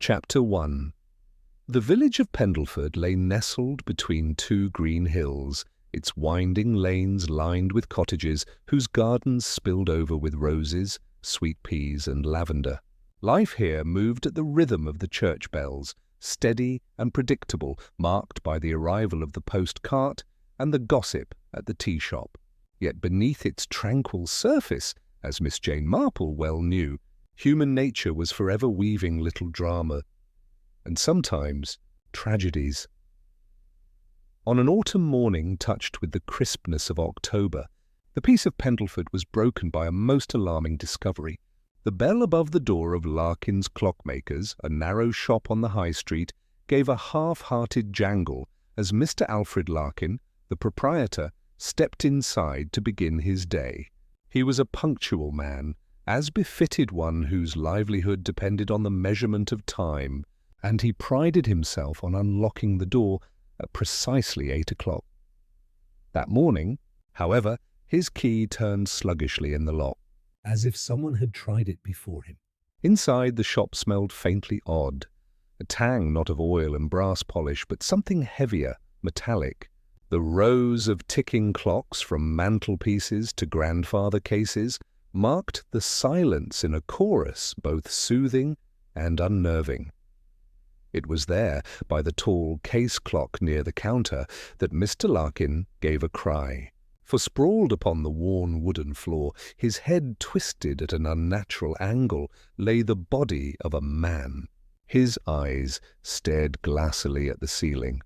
Chapter 1. The village of Pendleford lay nestled between two green hills, its winding lanes lined with cottages whose gardens spilled over with roses, sweet peas and lavender. Life here moved at the rhythm of the church bells, steady and predictable, marked by the arrival of the post-cart and the gossip at the tea-shop. Yet beneath its tranquil surface, as Miss Jane Marple well knew, human nature was forever weaving little drama, and sometimes tragedies. On an autumn morning touched with the crispness of October, the peace of Pendleford was broken by a most alarming discovery. The bell above the door of Larkin's Clockmakers, a narrow shop on the High Street, gave a half-hearted jangle as Mr. Alfred Larkin, the proprietor, stepped inside to begin his day. He was a punctual man, as befitted one whose livelihood depended on the measurement of time, and he prided himself on unlocking the door at precisely 8 o'clock. That morning, however, his key turned sluggishly in the lock, as if someone had tried it before him. Inside, the shop smelled faintly odd, a tang not of oil and brass polish, but something heavier, metallic. The rows of ticking clocks from mantelpieces to grandfather cases marked the silence in a chorus both soothing and unnerving. It was there, by the tall case clock near the counter, that Mr. Larkin gave a cry. For sprawled upon the worn wooden floor, his head twisted at an unnatural angle, lay the body of a man. His eyes stared glassily at the ceiling,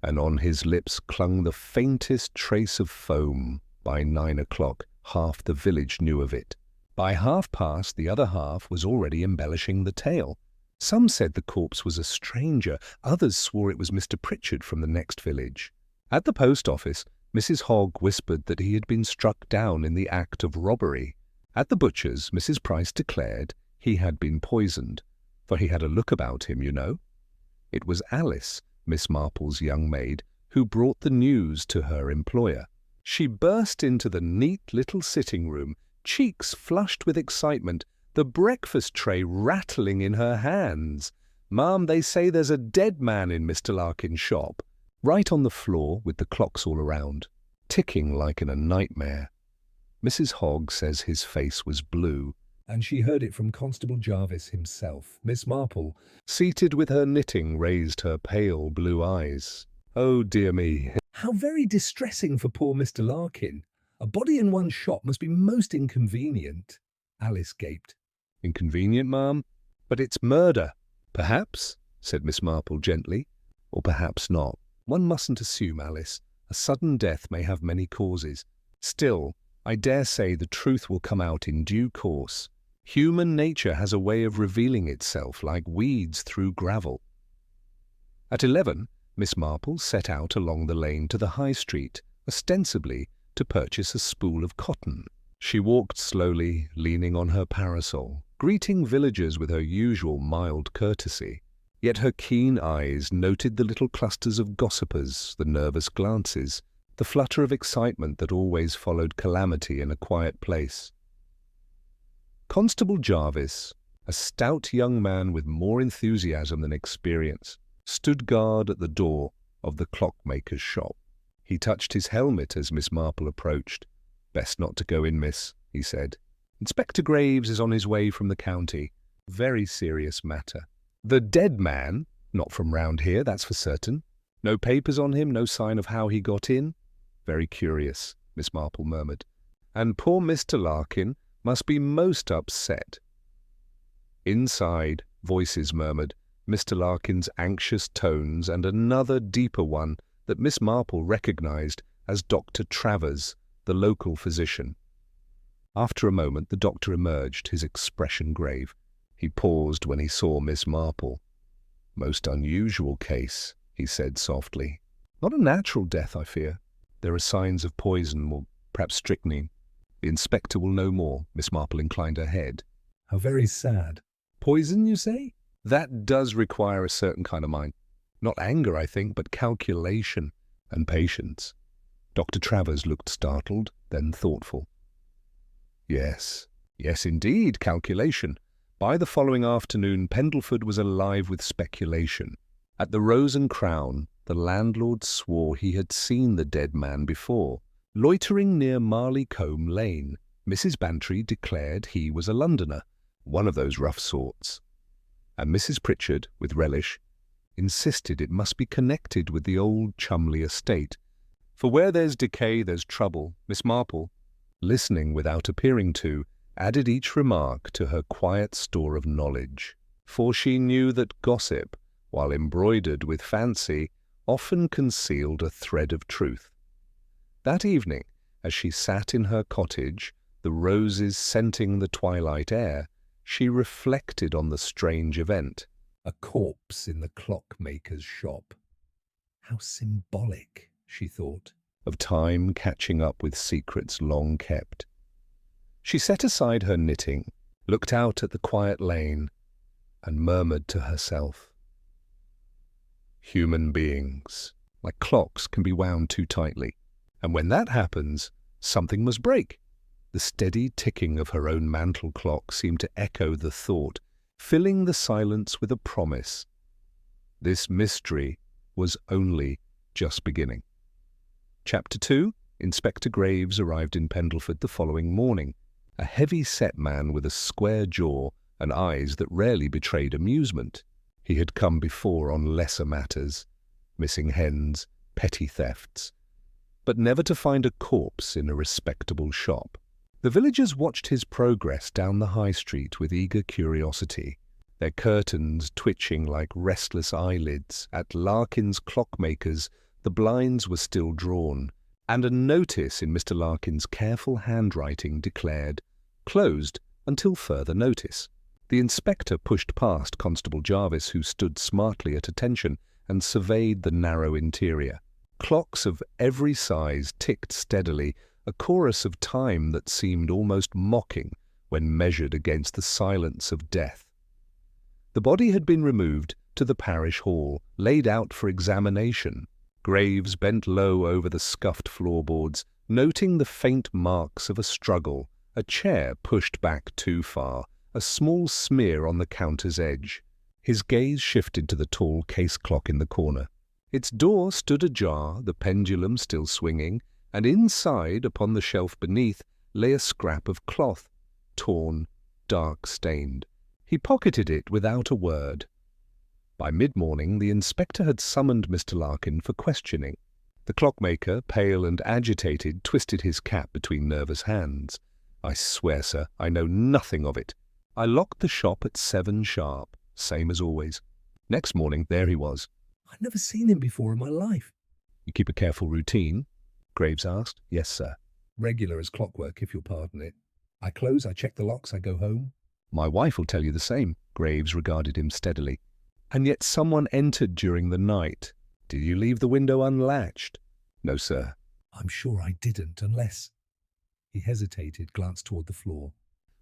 and on his lips clung the faintest trace of foam. By 9 o'clock, half the village knew of it. By 1:30, the other half was already embellishing the tale. Some said the corpse was a stranger, others swore it was Mr. Pritchard from the next village. At the post office, Mrs. Hogg whispered that he had been struck down in the act of robbery. At the butcher's, Mrs. Price declared he had been poisoned, for he had a look about him, you know. It was Alice, Miss Marple's young maid, who brought the news to her employer. She burst into the neat little sitting-room, cheeks flushed with excitement, the breakfast tray rattling in her hands. "Ma'am, they say there's a dead man in Mr. Larkin's shop." Right on the floor, with the clocks all around, ticking like in a nightmare. Mrs. Hogg says his face was blue, and she heard it from Constable Jarvis himself. Miss Marple, seated with her knitting, raised her pale blue eyes. "Oh, dear me. How very distressing for poor Mr. Larkin. A body in one's shop must be most inconvenient." Alice gaped. "Inconvenient, ma'am? But it's murder." "Perhaps," said Miss Marple gently, "or perhaps not. One mustn't assume, Alice. A sudden death may have many causes. Still, I dare say the truth will come out in due course. Human nature has a way of revealing itself like weeds through gravel." At 11, Miss Marple set out along the lane to the High Street, ostensibly to purchase a spool of cotton. She walked slowly, leaning on her parasol, greeting villagers with her usual mild courtesy. Yet her keen eyes noted the little clusters of gossipers, the nervous glances, the flutter of excitement that always followed calamity in a quiet place. Constable Jarvis, a stout young man with more enthusiasm than experience, stood guard at the door of the clockmaker's shop. He touched his helmet as Miss Marple approached. "Best not to go in, miss," he said. "Inspector Graves is on his way from the county. Very serious matter. The dead man, not from round here, that's for certain. No papers on him, no sign of how he got in." "Very curious," Miss Marple murmured. "And poor Mr. Larkin must be most upset." Inside, voices murmured, Mr. Larkin's anxious tones and another deeper one that Miss Marple recognized as Dr. Travers, the local physician. After a moment, the doctor emerged, his expression grave. He paused when he saw Miss Marple. "Most unusual case," he said softly. "Not a natural death, I fear. There are signs of poison, or perhaps strychnine. The inspector will know more." Miss Marple inclined her head. "How very sad. Poison, you say? That does require a certain kind of mind. Not anger, I think, but calculation and patience." Dr. Travers looked startled, then thoughtful. Yes, indeed, calculation. By the following afternoon, Pendleford was alive with speculation. At the Rose and Crown, the landlord swore he had seen the dead man before. Loitering near Marleycombe Lane, Mrs. Bantry declared he was a Londoner, one of those rough sorts. And Mrs. Pritchard, with relish, insisted it must be connected with the old Chumley estate. For where there's decay, there's trouble. Miss Marple, listening without appearing to, added each remark to her quiet store of knowledge, for she knew that gossip, while embroidered with fancy, often concealed a thread of truth. That evening, as she sat in her cottage, the roses scenting the twilight air, she reflected on the strange event. A corpse in the clockmaker's shop. How symbolic, she thought, of time catching up with secrets long kept. She set aside her knitting, looked out at the quiet lane, and murmured to herself, "Human beings, like clocks, can be wound too tightly, and when that happens, something must break." The steady ticking of her own mantel clock seemed to echo the thought, filling the silence with a promise. This mystery was only just beginning. Chapter 2. Inspector Graves arrived in Pendleford the following morning, a heavy-set man with a square jaw and eyes that rarely betrayed amusement. He had come before on lesser matters, missing hens, petty thefts, but never to find a corpse in a respectable shop. The villagers watched his progress down the high street with eager curiosity, their curtains twitching like restless eyelids. At Larkin's Clockmaker's, the blinds were still drawn, and a notice in Mr. Larkin's careful handwriting declared, "Closed until further notice." The inspector pushed past Constable Jarvis, who stood smartly at attention, and surveyed the narrow interior. Clocks of every size ticked steadily, a chorus of time that seemed almost mocking when measured against the silence of death. The body had been removed to the parish hall, laid out for examination. Graves bent low over the scuffed floorboards, noting the faint marks of a struggle, a chair pushed back too far, a small smear on the counter's edge. His gaze shifted to the tall case clock in the corner. Its door stood ajar, the pendulum still swinging, and inside, upon the shelf beneath, lay a scrap of cloth, torn, dark-stained. He pocketed it without a word. By mid-morning, the inspector had summoned Mr. Larkin for questioning. The clockmaker, pale and agitated, twisted his cap between nervous hands. "I swear, sir, I know nothing of it. I locked the shop at 7 sharp, same as always." Next morning, there he was. "I'd never seen him before in my life." "You keep a careful routine?" Graves asked. "Yes, sir. Regular as clockwork, if you'll pardon it. I close, I check the locks, I go home." "My wife will tell you the same." Graves regarded him steadily. "And yet someone entered during the night. Did you leave the window unlatched?" "No, sir." "I'm sure I didn't, unless—" He hesitated, glanced toward the floor.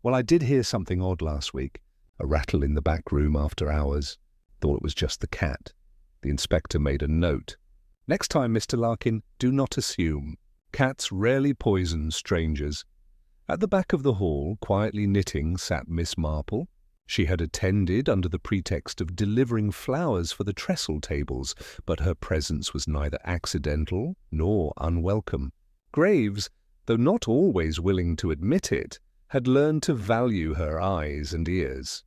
"Well, I did hear something odd last week. A rattle in the back room after hours. Thought it was just the cat." The inspector made a note. "Next time, Mr. Larkin, do not assume. Cats rarely poison strangers." At the back of the hall, quietly knitting, sat Miss Marple. She had attended under the pretext of delivering flowers for the trestle tables, but her presence was neither accidental nor unwelcome. Graves, though not always willing to admit it, had learned to value her eyes and ears.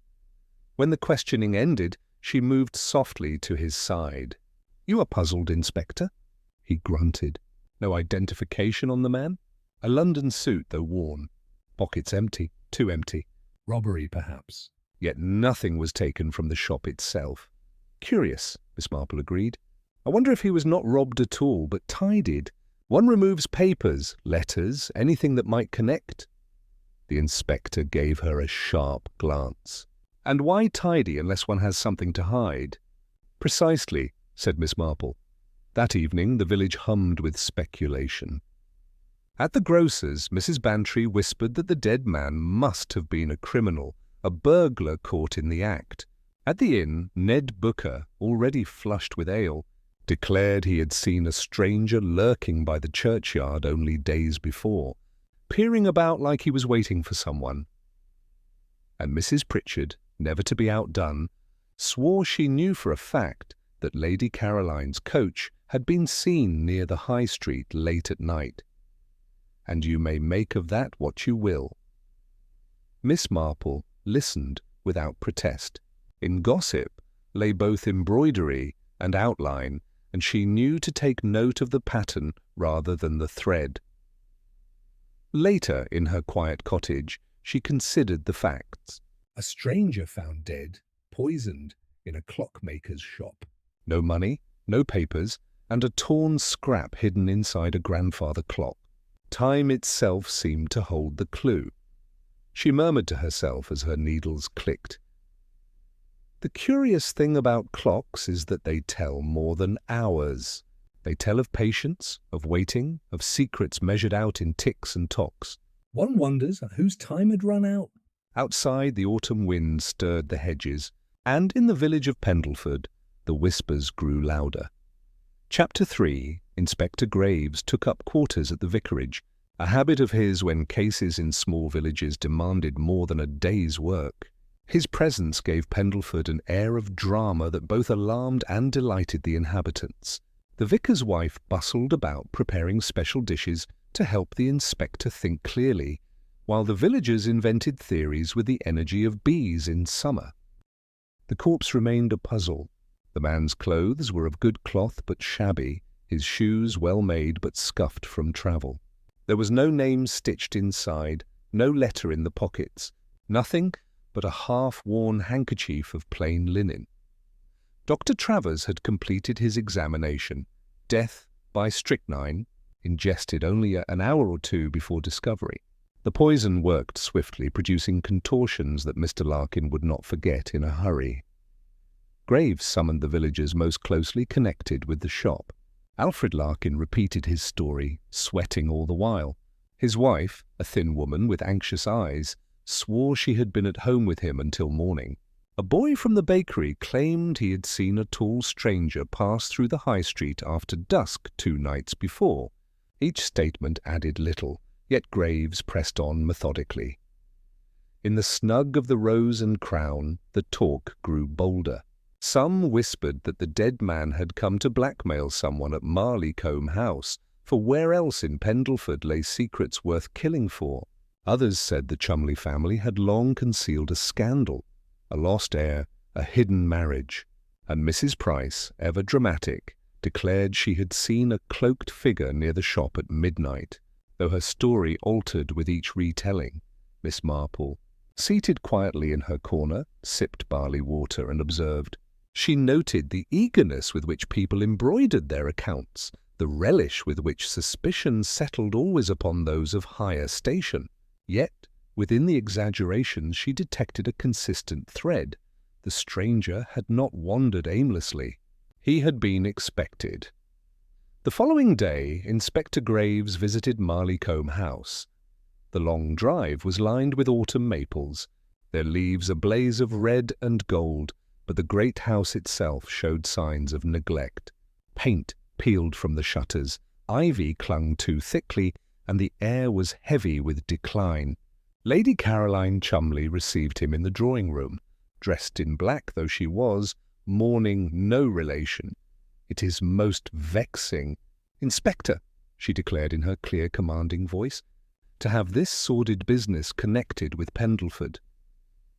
When the questioning ended, she moved softly to his side. "You are puzzled, Inspector?" He grunted. "No identification on the man?" "A London suit, though worn. Pockets empty, too empty. Robbery, perhaps." Yet nothing was taken from the shop itself. "Curious," Miss Marple agreed. "I wonder if he was not robbed at all, but tidied. One removes papers, letters, anything that might connect." The inspector gave her a sharp glance. "And why tidy unless one has something to hide?" "Precisely," said Miss Marple. That evening the village hummed with speculation. At the grocer's, Mrs. Bantry whispered that the dead man must have been a criminal, a burglar caught in the act. At the inn, Ned Booker, already flushed with ale, declared he had seen a stranger lurking by the churchyard only days before, peering about like he was waiting for someone. And Mrs. Pritchard never to be outdone, swore she knew for a fact that Lady Caroline's coach had been seen near the High Street late at night. And you may make of that what you will. Miss Marple listened without protest. In gossip lay both embroidery and outline, and she knew to take note of the pattern rather than the thread. Later, in her quiet cottage, she considered the facts. A stranger found dead, poisoned, in a clockmaker's shop. No money, no papers, and a torn scrap hidden inside a grandfather clock. Time itself seemed to hold the clue. She murmured to herself as her needles clicked. The curious thing about clocks is that they tell more than hours. They tell of patience, of waiting, of secrets measured out in ticks and tocks. One wonders whose time had run out. Outside, the autumn wind stirred the hedges, and in the village of Pendleford, the whispers grew louder. Chapter 3. Inspector Graves took up quarters at the vicarage, a habit of his when cases in small villages demanded more than a day's work. His presence gave Pendleford an air of drama that both alarmed and delighted the inhabitants. The vicar's wife bustled about preparing special dishes to help the inspector think clearly, while the villagers invented theories with the energy of bees in summer. The corpse remained a puzzle. The man's clothes were of good cloth but shabby, his shoes well made but scuffed from travel. There was no name stitched inside, no letter in the pockets, nothing but a half-worn handkerchief of plain linen. Dr. Travers had completed his examination. Death by strychnine, ingested only an hour or two before discovery. The poison worked swiftly, producing contortions that Mr. Larkin would not forget in a hurry. Graves summoned the villagers most closely connected with the shop. Alfred Larkin repeated his story, sweating all the while. His wife, a thin woman with anxious eyes, swore she had been at home with him until morning. A boy from the bakery claimed he had seen a tall stranger pass through the high street after dusk 2 nights before. Each statement added little, yet Graves pressed on methodically. In the snug of the Rose and Crown, the talk grew bolder. Some whispered that the dead man had come to blackmail someone at Marleycombe House, for where else in Pendleford lay secrets worth killing for? Others said the Chumley family had long concealed a scandal, a lost heir, a hidden marriage, and Mrs. Price, ever dramatic, declared she had seen a cloaked figure near the shop at midnight, though her story altered with each retelling. Miss Marple, seated quietly in her corner, sipped barley water and observed. She noted the eagerness with which people embroidered their accounts, the relish with which suspicion settled always upon those of higher station. Yet, within the exaggerations she detected a consistent thread. The stranger had not wandered aimlessly. He had been expected. The following day, Inspector Graves visited Marleycombe House. The long drive was lined with autumn maples, their leaves a blaze of red and gold, but the great house itself showed signs of neglect. Paint peeled from the shutters, ivy clung too thickly, and the air was heavy with decline. Lady Caroline Chumley received him in the drawing-room, dressed in black though she was, mourning no relation. "It is most vexing, Inspector," she declared in her clear, commanding voice, "to have this sordid business connected with Pendleford.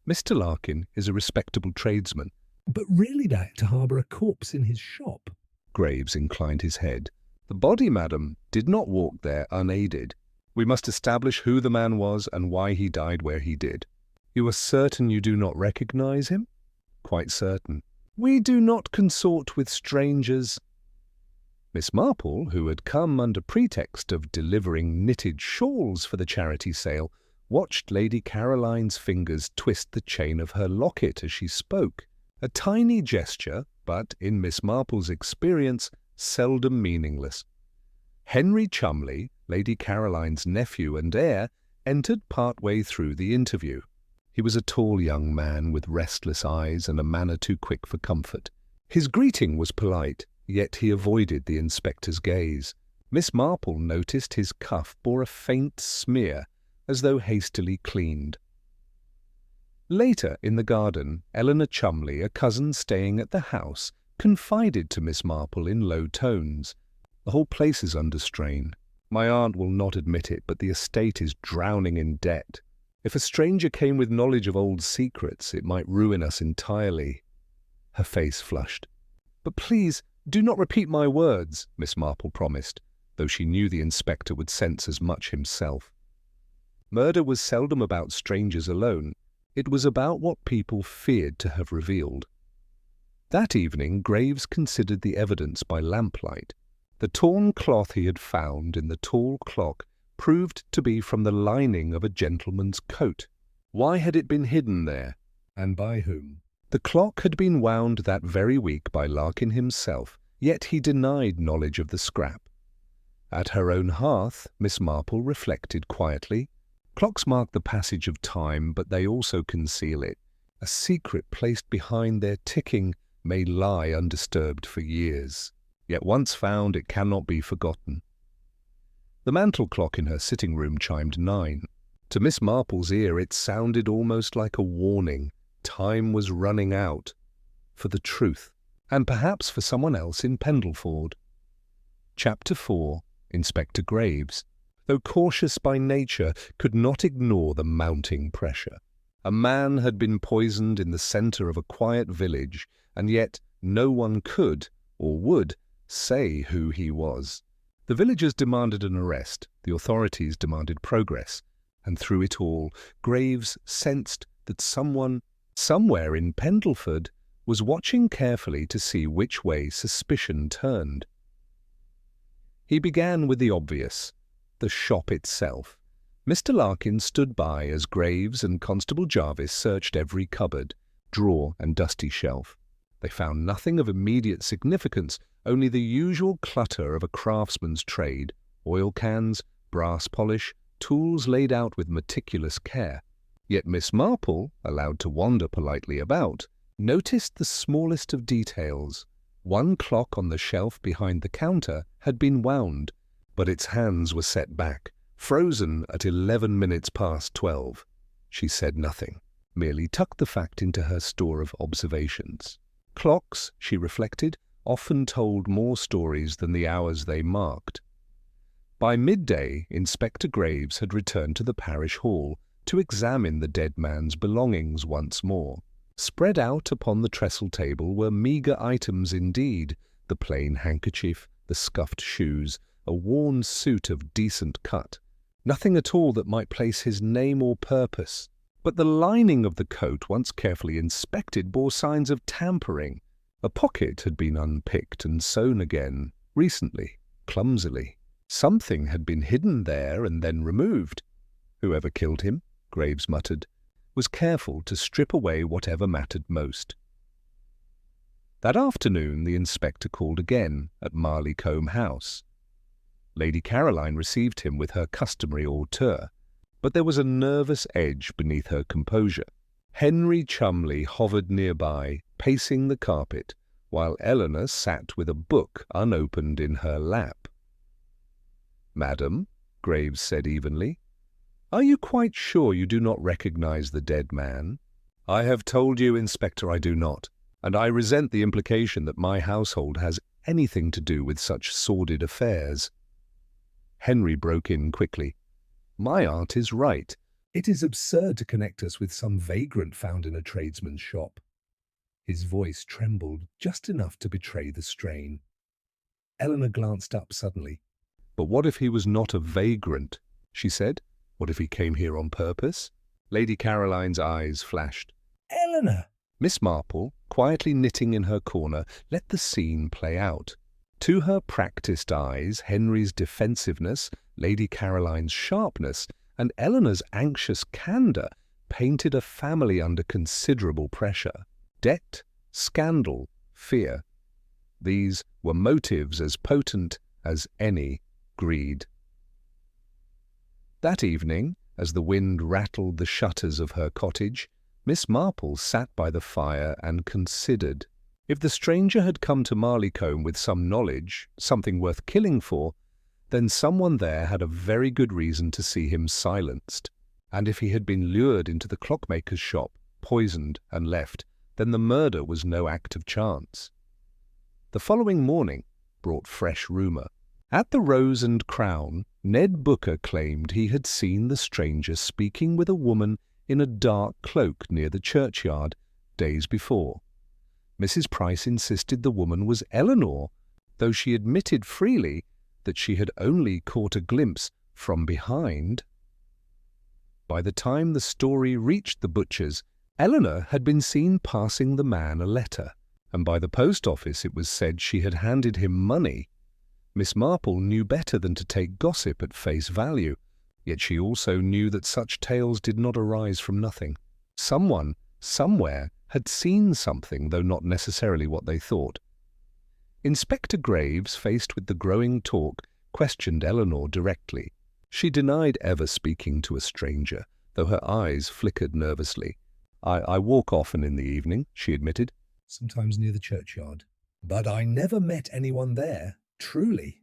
Mr. Larkin is a respectable tradesman." "But really to harbour a corpse in his shop?" Graves inclined his head. "The body, madam, did not walk there unaided. We must establish who the man was and why he died where he did." "You are certain you do not recognize him?" "Quite certain." "We do not consort with strangers." Miss Marple, who had come under pretext of delivering knitted shawls for the charity sale, watched Lady Caroline's fingers twist the chain of her locket as she spoke. A tiny gesture, but, in Miss Marple's experience, seldom meaningless. Henry Chumley, Lady Caroline's nephew and heir, entered part way through the interview. He was a tall young man with restless eyes and a manner too quick for comfort. His greeting was polite, yet he avoided the inspector's gaze. Miss Marple noticed his cuff bore a faint smear, as though hastily cleaned. Later, in the garden, Eleanor Chumley, a cousin staying at the house, confided to Miss Marple in low tones. "The whole place is under strain. My aunt will not admit it, but the estate is drowning in debt. If a stranger came with knowledge of old secrets, it might ruin us entirely." Her face flushed. "But please, do not repeat my words," Miss Marple promised, though she knew the inspector would sense as much himself. Murder was seldom about strangers alone. It was about what people feared to have revealed. That evening, Graves considered the evidence by lamplight. The torn cloth he had found in the tall clock proved to be from the lining of a gentleman's coat. Why had it been hidden there, and by whom? The clock had been wound that very week by Larkin himself, yet he denied knowledge of the scrap. At her own hearth, Miss Marple reflected quietly. Clocks mark the passage of time, but they also conceal it. A secret placed behind their ticking may lie undisturbed for years. Yet once found, it cannot be forgotten. The mantel clock in her sitting room chimed 9. To Miss Marple's ear it sounded almost like a warning. Time was running out. For the truth, and perhaps for someone else in Pendleford. Chapter 4. Inspector Graves, though cautious by nature, could not ignore the mounting pressure. A man had been poisoned in the centre of a quiet village, and yet no one could, or would, say who he was. The villagers demanded an arrest, the authorities demanded progress, and through it all, Graves sensed that someone, somewhere in Pendleford, was watching carefully to see which way suspicion turned. He began with the obvious, the shop itself. Mr. Larkin stood by as Graves and Constable Jarvis searched every cupboard, drawer and dusty shelf. They found nothing of immediate significance, only the usual clutter of a craftsman's trade, oil cans, brass polish, tools laid out with meticulous care. Yet Miss Marple, allowed to wander politely about, noticed the smallest of details. One clock on the shelf behind the counter had been wound, but its hands were set back, frozen at 11 minutes past 12. She said nothing, merely tucked the fact into her store of observations. Clocks, she reflected, often told more stories than the hours they marked. By midday, Inspector Graves had returned to the parish hall to examine the dead man's belongings once more. Spread out upon the trestle table were meagre items indeed, the plain handkerchief, the scuffed shoes, a worn suit of decent cut. Nothing at all that might place his name or purpose. But the lining of the coat, once carefully inspected, bore signs of tampering. A pocket had been unpicked and sewn again, recently, clumsily. Something had been hidden there and then removed. Whoever killed him, Graves muttered, was careful to strip away whatever mattered most. That afternoon the inspector called again at Marleycombe House. Lady Caroline received him with her customary hauteur, but there was a nervous edge beneath her composure. Henry Chumley hovered nearby, pacing the carpet, while Eleanor sat with a book unopened in her lap. "Madam," Graves said evenly, "are you quite sure you do not recognize the dead man?" "I have told you, Inspector, I do not, and I resent the implication that my household has anything to do with such sordid affairs." Henry broke in quickly. "My aunt is right. It is absurd to connect us with some vagrant found in a tradesman's shop." His voice trembled just enough to betray the strain. Eleanor glanced up suddenly. "But what if he was not a vagrant?" she said. "What if he came here on purpose?" Lady Caroline's eyes flashed. "Eleanor!" Miss Marple, quietly knitting in her corner, let the scene play out. To her practised eyes, Henry's defensiveness, Lady Caroline's sharpness, and Eleanor's anxious candour painted a family under considerable pressure. Debt, scandal, fear. These were motives as potent as any greed. That evening, as the wind rattled the shutters of her cottage, Miss Marple sat by the fire and considered. If the stranger had come to Marleycombe with some knowledge, something worth killing for, then someone there had a very good reason to see him silenced. And if he had been lured into the clockmaker's shop, poisoned and left, then the murder was no act of chance. The following morning brought fresh rumour. At the Rose and Crown, Ned Booker claimed he had seen the stranger speaking with a woman in a dark cloak near the churchyard days before. Mrs. Price insisted the woman was Eleanor, though she admitted freely that she had only caught a glimpse from behind. By the time the story reached the butcher's, Eleanor had been seen passing the man a letter, and by the post office it was said she had handed him money. Miss Marple knew better than to take gossip at face value, yet she also knew that such tales did not arise from nothing. Someone, somewhere, had seen something, though not necessarily what they thought. Inspector Graves, faced with the growing talk, questioned Eleanor directly. She denied ever speaking to a stranger, though her eyes flickered nervously. I walk often in the evening, she admitted. Sometimes near the churchyard. But I never met anyone there, truly.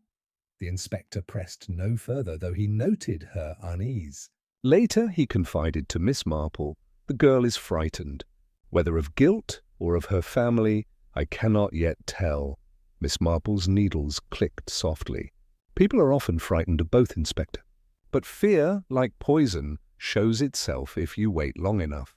The inspector pressed no further, though he noted her unease. Later he confided to Miss Marple, "The girl is frightened. Whether of guilt or of her family, I cannot yet tell." Miss Marple's needles clicked softly. People are often frightened of both, Inspector. But fear, like poison, shows itself if you wait long enough.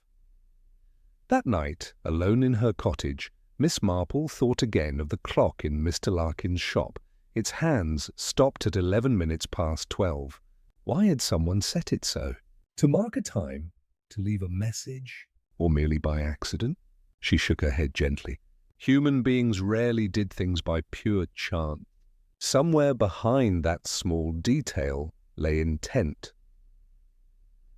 That night, alone in her cottage, Miss Marple thought again of the clock in Mr. Larkin's shop. Its hands stopped at 11 minutes past 12. Why had someone set it so? To mark a time? To leave a message? Or merely by accident? She shook her head gently. Human beings rarely did things by pure chance. Somewhere behind that small detail lay intent.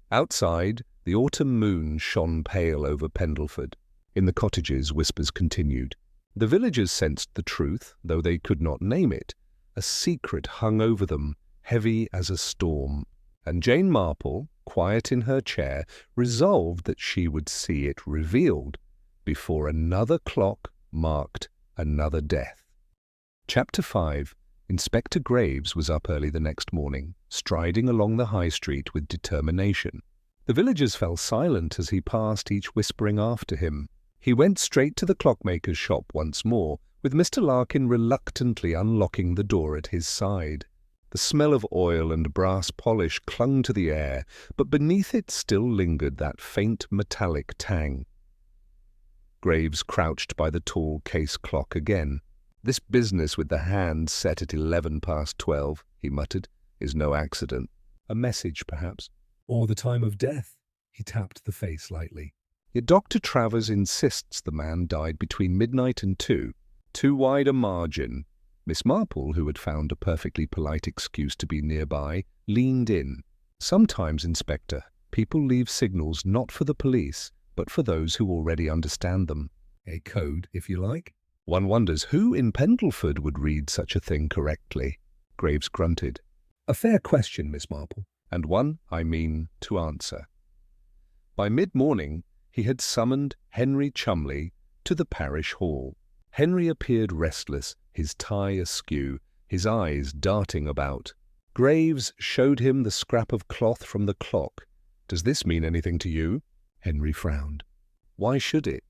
Outside, the autumn moon shone pale over Pendleford. In the cottages, whispers continued. The villagers sensed the truth, though they could not name it. A secret hung over them, heavy as a storm, and Jane Marple, quiet in her chair, resolved that she would see it revealed before another clock marked another death. Chapter 5. Inspector Graves was up early the next morning, striding along the high street with determination. The villagers fell silent as he passed, each whispering after him. He went straight to the clockmaker's shop once more, with Mr. Larkin reluctantly unlocking the door at his side. The smell of oil and brass polish clung to the air, but beneath it still lingered that faint metallic tang. Graves crouched by the tall case clock again. "This business with the hands set at 11 past 12, he muttered, "is no accident. A message, perhaps. Or the time of death." He tapped the face lightly. "Yet Dr. Travers insists the man died between midnight and 2. Too wide a margin." Miss Marple, who had found a perfectly polite excuse to be nearby, leaned in. "Sometimes, Inspector, people leave signals not for the police, but for those who already understand them. A code, if you like. One wonders who in Pendleford would read such a thing correctly." Graves grunted. "A fair question, Miss Marple, and one, I mean, to answer." By mid-morning, he had summoned Henry Chumley to the parish hall. Henry appeared restless, his tie askew, his eyes darting about. Graves showed him the scrap of cloth from the clock. "Does this mean anything to you?" Henry frowned. "Why should it?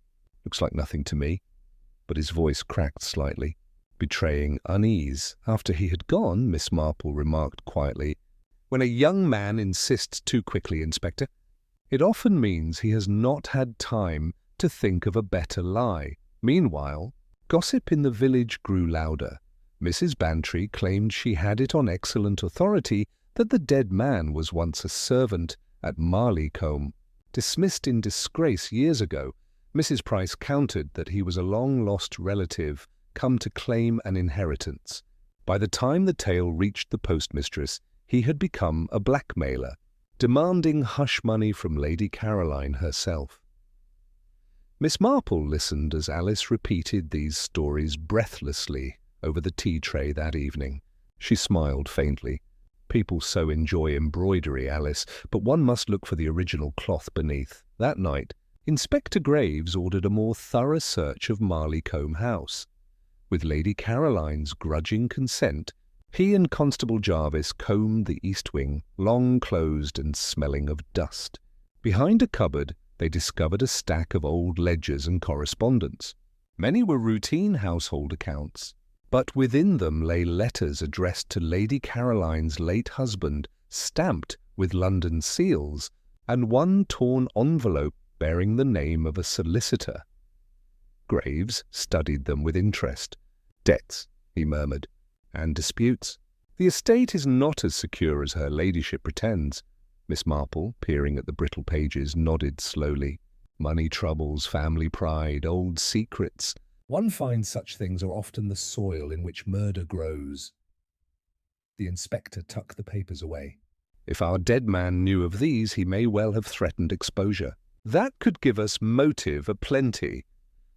Looks like nothing to me." But his voice cracked slightly, betraying unease. After he had gone, Miss Marple remarked quietly, "When a young man insists too quickly, Inspector, it often means he has not had time to think of a better lie." Meanwhile, gossip in the village grew louder. Mrs. Bantry claimed she had it on excellent authority that the dead man was once a servant at Marleycombe. Dismissed in disgrace years ago, Mrs. Price countered that he was a long-lost relative come to claim an inheritance. By the time the tale reached the postmistress, he had become a blackmailer, demanding hush money from Lady Caroline herself. Miss Marple listened as Alice repeated these stories breathlessly over the tea tray that evening. She smiled faintly. "People so enjoy embroidery, Alice, but one must look for the original cloth beneath." That night, Inspector Graves ordered a more thorough search of Marleycombe House. With Lady Caroline's grudging consent, he and Constable Jarvis combed the east wing, long closed and smelling of dust. Behind a cupboard, they discovered a stack of old ledgers and correspondence. Many were routine household accounts, but within them lay letters addressed to Lady Caroline's late husband, stamped with London seals, and one torn envelope bearing the name of a solicitor. Graves studied them with interest. "Debts," he murmured, "and disputes. The estate is not as secure as her ladyship pretends." Miss Marple, peering at the brittle pages, nodded slowly. "Money troubles, family pride, old secrets. One finds such things are often the soil in which murder grows." The inspector tucked the papers away. "If our dead man knew of these, he may well have threatened exposure. That could give us motive aplenty."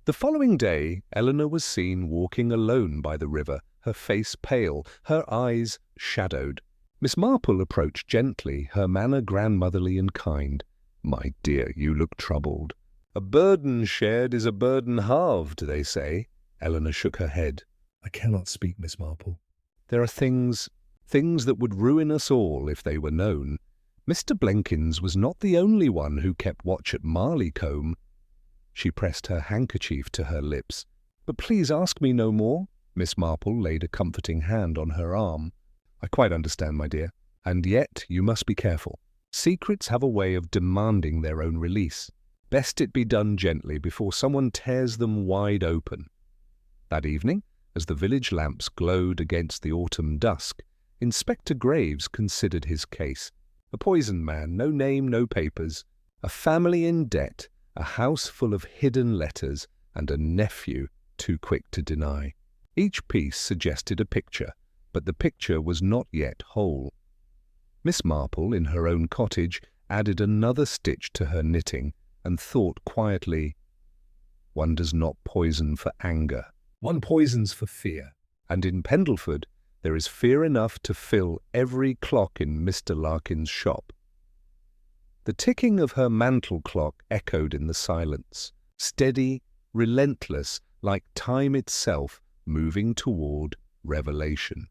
The following day, Eleanor was seen walking alone by the river, her face pale, her eyes shadowed. Miss Marple approached gently, her manner grandmotherly and kind. "My dear, you look troubled." "A burden shared is a burden halved, they say." Eleanor shook her head. "I cannot speak, Miss Marple. There are things that would ruin us all if they were known. Mr. Blenkins was not the only one who kept watch at Marleycombe." She pressed her handkerchief to her lips. "But please ask me no more." Miss Marple laid a comforting hand on her arm. "I quite understand, my dear. And yet you must be careful. Secrets have a way of demanding their own release. Best it be done gently before someone tears them wide open." That evening, as the village lamps glowed against the autumn dusk, Inspector Graves considered his case. A poisoned man, no name, no papers, a family in debt, a house full of hidden letters, and a nephew too quick to deny. Each piece suggested a picture, but the picture was not yet whole. Miss Marple, in her own cottage, added another stitch to her knitting and thought quietly, "One does not poison for anger. One poisons for fear. And in Pendleford there is fear enough to fill every clock in Mr. Larkin's shop." The ticking of her mantel clock echoed in the silence, steady, relentless, like time itself moving toward revelation.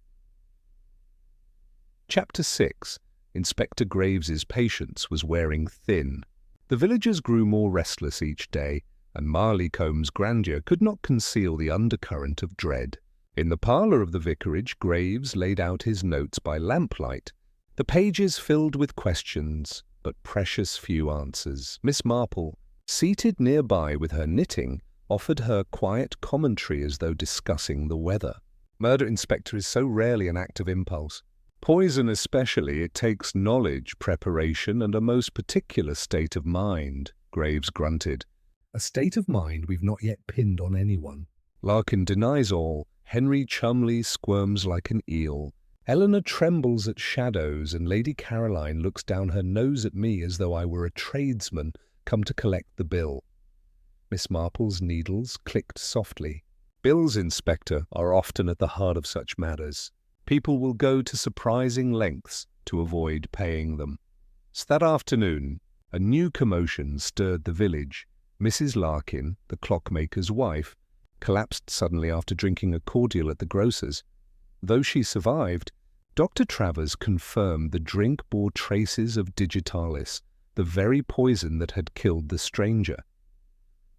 Chapter 6. Inspector Graves's patience was wearing thin. The villagers grew more restless each day, and Marleycombe's grandeur could not conceal the undercurrent of dread. In the parlour of the vicarage, Graves laid out his notes by lamplight, the pages filled with questions, but precious few answers. Miss Marple, seated nearby with her knitting, offered her quiet commentary as though discussing the weather. "Murder, Inspector, is so rarely an act of impulse. Poison especially, it takes knowledge, preparation, and a most particular state of mind," Graves grunted. "A state of mind we've not yet pinned on anyone. Larkin denies all. Henry Chumley squirms like an eel. Eleanor trembles at shadows, and Lady Caroline looks down her nose at me as though I were a tradesman come to collect the bill." Miss Marple's needles clicked softly. "Bills, Inspector, are often at the heart of such matters. People will go to surprising lengths to avoid paying them." So that afternoon, a new commotion stirred the village. Mrs. Larkin, the clockmaker's wife, collapsed suddenly after drinking a cordial at the grocer's. Though she survived, Dr. Travers confirmed the drink bore traces of digitalis, the very poison that had killed the stranger.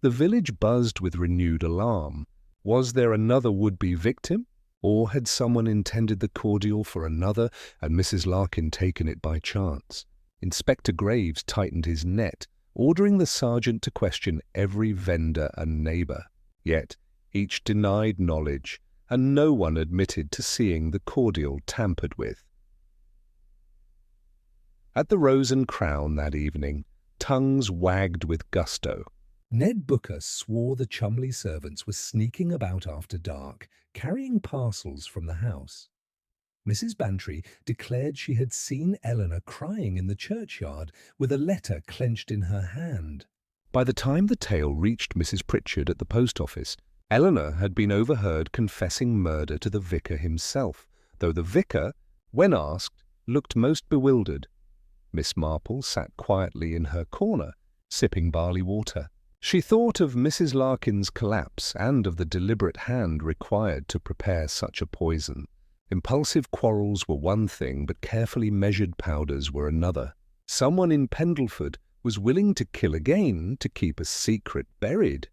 The village buzzed with renewed alarm. Was there another would-be victim? Or had someone intended the cordial for another and Mrs. Larkin taken it by chance? Inspector Graves tightened his net, ordering the sergeant to question every vendor and neighbour. Yet each denied knowledge, and no one admitted to seeing the cordial tampered with. At the Rose and Crown that evening, tongues wagged with gusto. Ned Booker swore the Chumley servants were sneaking about after dark, carrying parcels from the house. Mrs. Bantry declared she had seen Eleanor crying in the churchyard with a letter clenched in her hand. By the time the tale reached Mrs. Pritchard at the post office, Eleanor had been overheard confessing murder to the vicar himself, though the vicar, when asked, looked most bewildered. Miss Marple sat quietly in her corner, sipping barley water. She thought of Mrs. Larkin's collapse and of the deliberate hand required to prepare such a poison. Impulsive quarrels were one thing, but carefully measured powders were another. Someone in Pendleford was willing to kill again to keep a secret buried.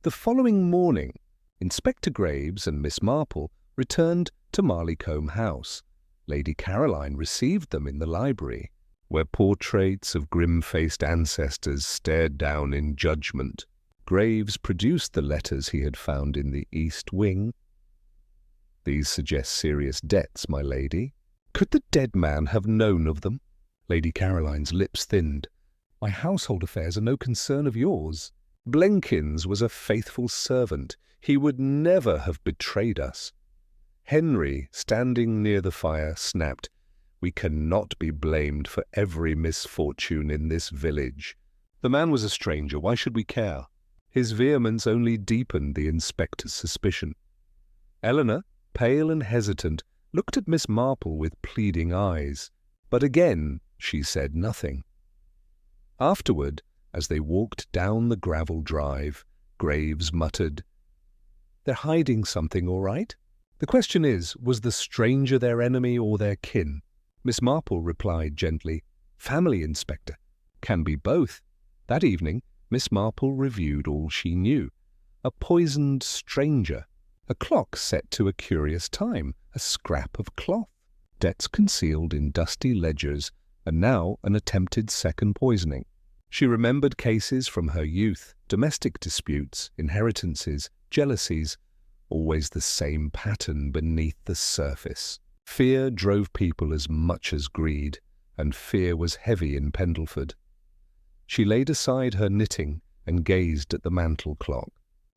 The following morning, Inspector Graves and Miss Marple returned to Marleycombe House. Lady Caroline received them in the library, where portraits of grim-faced ancestors stared down in judgment. Graves produced the letters he had found in the East Wing. "These suggest serious debts, my lady. Could the dead man have known of them?" Lady Caroline's lips thinned. "My household affairs are no concern of yours. Blenkins was a faithful servant. He would never have betrayed us." Henry, standing near the fire, snapped, "We cannot be blamed for every misfortune in this village. The man was a stranger. Why should we care?" His vehemence only deepened the inspector's suspicion. Eleanor, pale and hesitant, looked at Miss Marple with pleading eyes, but again she said nothing. Afterward, as they walked down the gravel drive, Graves muttered, "They're hiding something, all right. The question is, was the stranger their enemy or their kin?" Miss Marple replied gently, "Family, Inspector. Can be both." That evening, Miss Marple reviewed all she knew. A poisoned stranger, a clock set to a curious time, a scrap of cloth, debts concealed in dusty ledgers, and now an attempted second poisoning. She remembered cases from her youth, domestic disputes, inheritances, jealousies, always the same pattern beneath the surface. Fear drove people as much as greed, and fear was heavy in Pendleford. She laid aside her knitting and gazed at the mantel clock.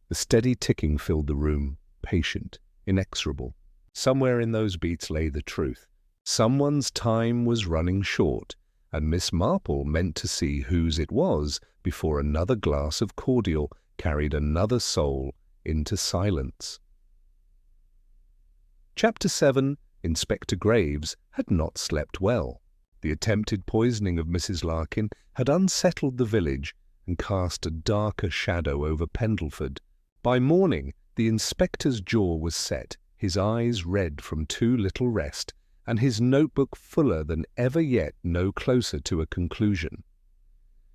The steady ticking filled the room, patient, inexorable. Somewhere in those beats lay the truth. Someone's time was running short, and Miss Marple meant to see whose it was before another glass of cordial carried another soul into silence. Chapter 7. Inspector Graves had not slept well. The attempted poisoning of Mrs. Larkin had unsettled the village and cast a darker shadow over Pendleford. By morning, the inspector's jaw was set, his eyes red from too little rest, and his notebook fuller than ever yet, no closer to a conclusion.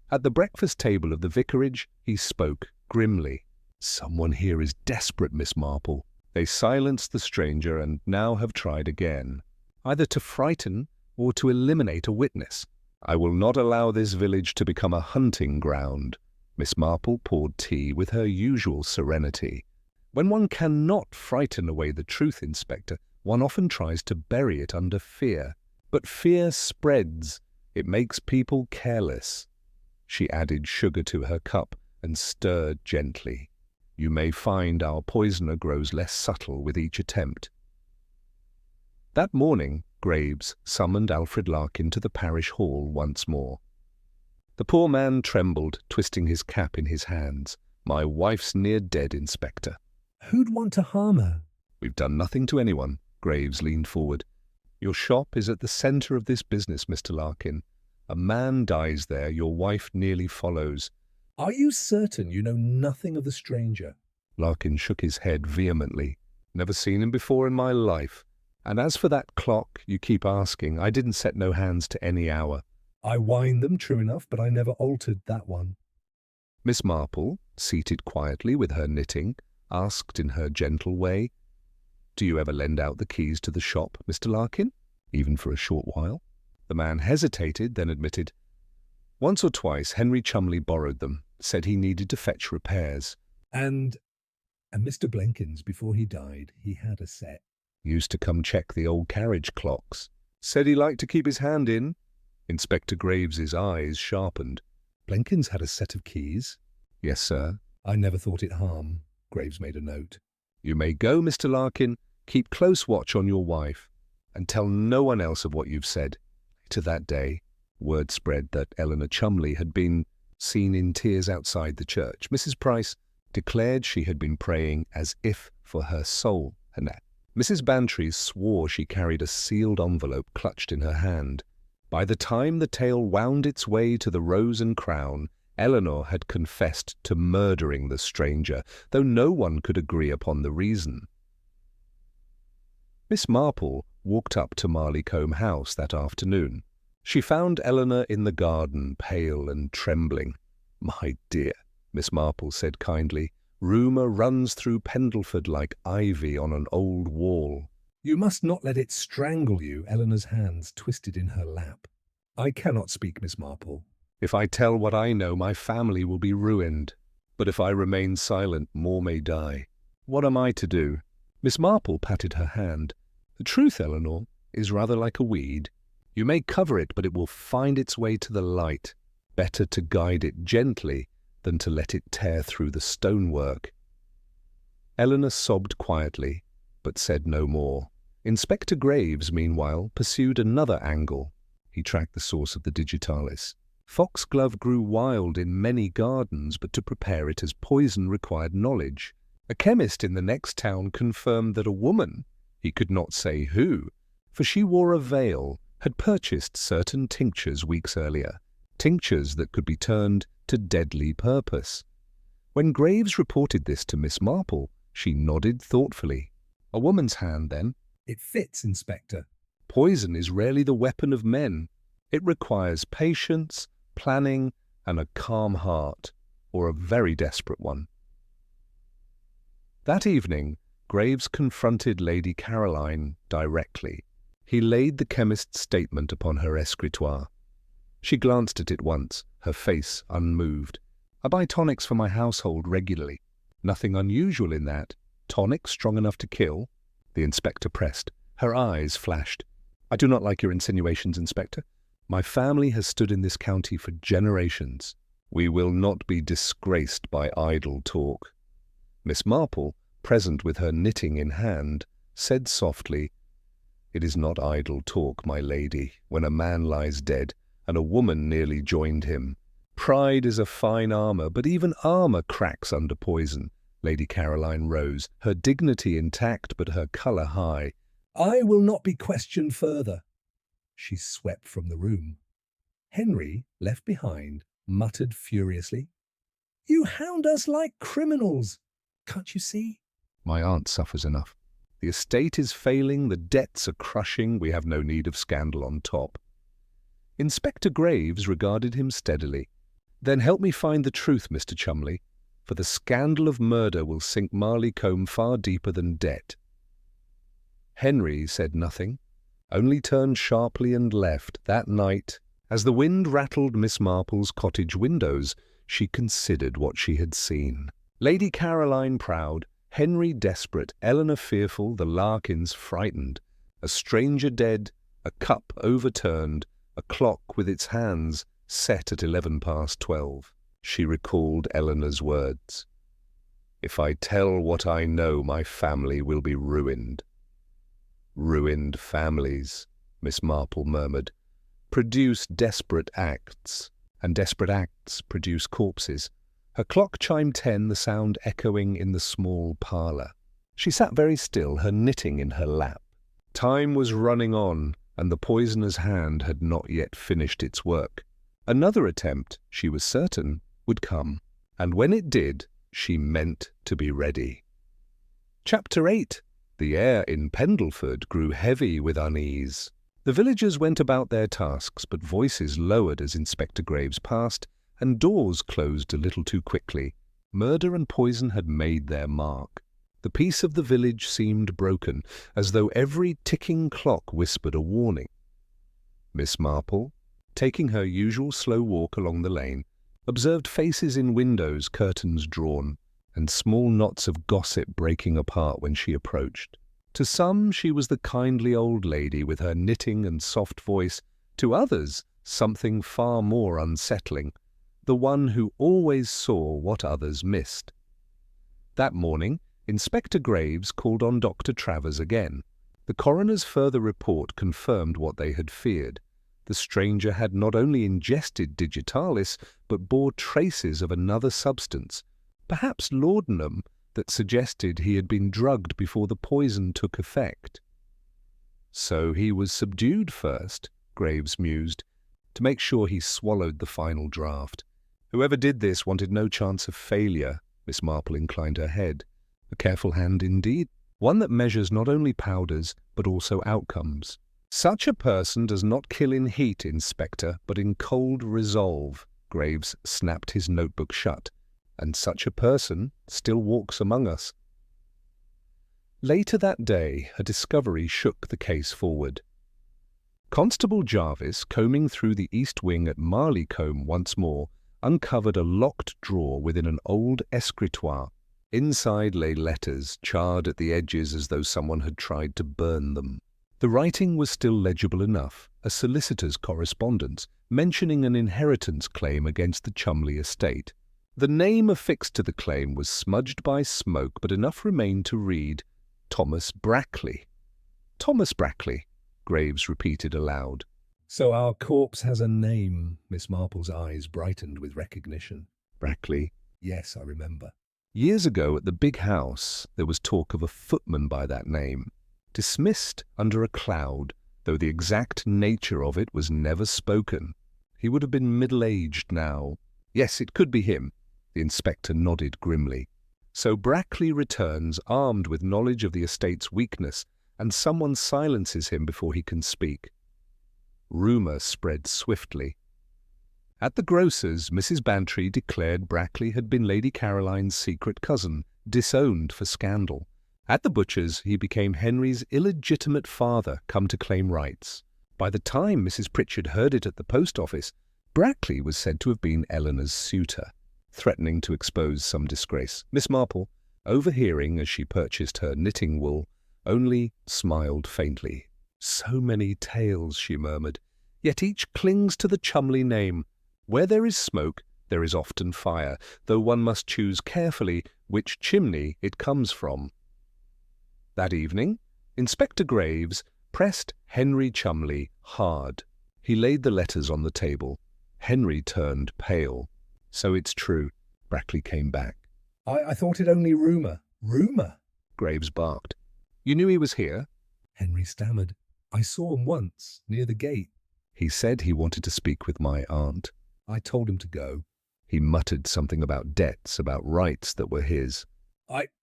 At the breakfast table of the vicarage, he spoke grimly. "Someone here is desperate, Miss Marple. They silenced the stranger and now have tried again, either to frighten or to eliminate a witness. I will not allow this village to become a hunting ground." Miss Marple poured tea with her usual serenity. "When one cannot frighten away the truth, Inspector, one often tries to bury it under fear. But fear spreads. It makes people careless." She added sugar to her cup and stirred gently. "You may find our poisoner grows less subtle with each attempt." That morning, Graves summoned Alfred Larkin to the parish hall once more. The poor man trembled, twisting his cap in his hands. "My wife's near dead, Inspector." "Who'd want to harm her?" "We've done nothing to anyone." Graves leaned forward. "Your shop is at the centre of this business, Mr. Larkin. A man dies there, your wife nearly follows." "Are you certain you know nothing of the stranger?" Larkin shook his head vehemently. "Never seen him before in my life. And as for that clock you keep asking, I didn't set no hands to any hour." "I wind them, true enough, but I never altered that one." Miss Marple, seated quietly with her knitting, asked in her gentle way, "Do you ever lend out the keys to the shop, Mr. Larkin, even for a short while?" The man hesitated, then admitted, "Once or twice Henry Chumley borrowed them, said he needed to fetch repairs." And Mr. Blenkins, before he died, he had a set. "Used to come check the old carriage clocks. Said he liked to keep his hand in." Inspector Graves's eyes sharpened. "Blenkins had a set of keys?" "Yes, sir." "I never thought it harm." Graves made a note. "You may go, Mr. Larkin. Keep close watch on your wife, and tell no one else of what you've said." Later that day, word spread that Eleanor Chumley had been seen in tears outside the church. Mrs. Price declared she had been praying as if for her soul, and that Mrs. Bantry swore she carried a sealed envelope clutched in her hand. By the time the tale wound its way to the Rose and Crown, Eleanor had confessed to murdering the stranger, though no one could agree upon the reason. Miss Marple walked up to Marleycombe House that afternoon. She found Eleanor in the garden, pale and trembling. "My dear," Miss Marple said kindly, "rumour runs through Pendleford like ivy on an old wall." "You must not let it strangle you." Eleanor's hands twisted in her lap. "I cannot speak, Miss Marple." "If I tell what I know, my family will be ruined. But if I remain silent, more may die. What am I to do?" Miss Marple patted her hand. "The truth, Eleanor, is rather like a weed. You may cover it, but it will find its way to the light. Better to guide it gently than to let it tear through the stonework." Eleanor sobbed quietly, but said no more. Inspector Graves, meanwhile, pursued another angle. He tracked the source of the digitalis. Foxglove grew wild in many gardens, but to prepare it as poison required knowledge. A chemist in the next town confirmed that a woman, he could not say who, for she wore a veil, had purchased certain tinctures weeks earlier, tinctures that could be turned to deadly purpose. When Graves reported this to Miss Marple, she nodded thoughtfully. "A woman's hand, then?" "It fits, Inspector." "Poison is rarely the weapon of men. It requires patience, planning, and a calm heart, or a very desperate one." That evening, Graves confronted Lady Caroline directly. He laid the chemist's statement upon her escritoire. She glanced at it once, her face unmoved. "I buy tonics for my household regularly. Nothing unusual in that. Tonics strong enough to kill?" The inspector pressed. Her eyes flashed. "I do not like your insinuations, Inspector. My family has stood in this county for generations. We will not be disgraced by idle talk." Miss Marple, present with her knitting in hand, said softly, "It is not idle talk, my lady, when a man lies dead and a woman nearly joined him. Pride is a fine armour, but even armour cracks under poison." Lady Caroline rose, her dignity intact but her colour high. "I will not be questioned further." She swept from the room. Henry, left behind, muttered furiously, "You hound us like criminals. Can't you see?" "My aunt suffers enough. The estate is failing, the debts are crushing, we have no need of scandal on top." Inspector Graves regarded him steadily. "Then help me find the truth, Mr. Chumley, for the scandal of murder will sink Marleycombe far deeper than debt." Henry said nothing, only turned sharply and left. That night, as the wind rattled Miss Marple's cottage windows, she considered what she had seen. Lady Caroline proud, Henry desperate, Eleanor fearful, the Larkins frightened, a stranger dead, a cup overturned, a clock with its hands set at 12:11. She recalled Eleanor's words. "If I tell what I know, my family will be ruined." "Ruined families," Miss Marple murmured, "produce desperate acts, and desperate acts produce corpses." Her clock chimed 10, the sound echoing in the small parlour. She sat very still, her knitting in her lap. Time was running on, and the poisoner's hand had not yet finished its work. Another attempt, she was certain, would come, and when it did, she meant to be ready. Chapter 8. The air in Pendleford grew heavy with unease. The villagers went about their tasks, but voices lowered as Inspector Graves passed, and doors closed a little too quickly. Murder and poison had made their mark. The peace of the village seemed broken, as though every ticking clock whispered a warning. Miss Marple, taking her usual slow walk along the lane, observed faces in windows, curtains drawn, and small knots of gossip breaking apart when she approached. To some she was the kindly old lady with her knitting and soft voice, to others something far more unsettling, the one who always saw what others missed. That morning, Inspector Graves called on Dr. Travers again. The coroner's further report confirmed what they had feared. The stranger had not only ingested digitalis, but bore traces of another substance, perhaps laudanum, that suggested he had been drugged before the poison took effect. So he was subdued first, Graves mused, to make sure he swallowed the final draught. Whoever did this wanted no chance of failure. Miss Marple inclined her head. A careful hand indeed, one that measures not only powders, but also outcomes. Such a person does not kill in heat, Inspector, but in cold resolve. Graves snapped his notebook shut. And such a person still walks among us. Later that day, a discovery shook the case forward. Constable Jarvis, combing through the east wing at Marleycombe once more, uncovered a locked drawer within an old escritoire. Inside lay letters, charred at the edges as though someone had tried to burn them. The writing was still legible enough, a solicitor's correspondence, mentioning an inheritance claim against the Chumley estate. The name affixed to the claim was smudged by smoke, but enough remained to read, Thomas Brackley. Thomas Brackley, Graves repeated aloud. So our corpse has a name. Miss Marple's eyes brightened with recognition. Brackley. Yes, I remember. Years ago at the big house, there was talk of a footman by that name. Dismissed under a cloud, though the exact nature of it was never spoken. He would have been middle-aged now. Yes, it could be him. The inspector nodded grimly. So Brackley returns, armed with knowledge of the estate's weakness, and someone silences him before he can speak. Rumour spread swiftly. At the grocer's, Mrs. Bantry declared Brackley had been Lady Caroline's secret cousin, disowned for scandal. At the butcher's, he became Henry's illegitimate father, come to claim rights. By the time Mrs. Pritchard heard it at the post office, Brackley was said to have been Eleanor's suitor, threatening to expose some disgrace. Miss Marple, overhearing as she purchased her knitting wool, only smiled faintly. So many tales, she murmured, yet each clings to the Chumley name. Where there is smoke, there is often fire, though one must choose carefully which chimney it comes from. That evening, Inspector Graves pressed Henry Chumley hard. He laid the letters on the table. Henry turned pale. So it's true, Brackley came back. I thought it only rumour. Rumour? Graves barked. You knew he was here? Henry stammered. I saw him once, near the gate. He said he wanted to speak with my aunt. I told him to go. He muttered something about debts, about rights that were his.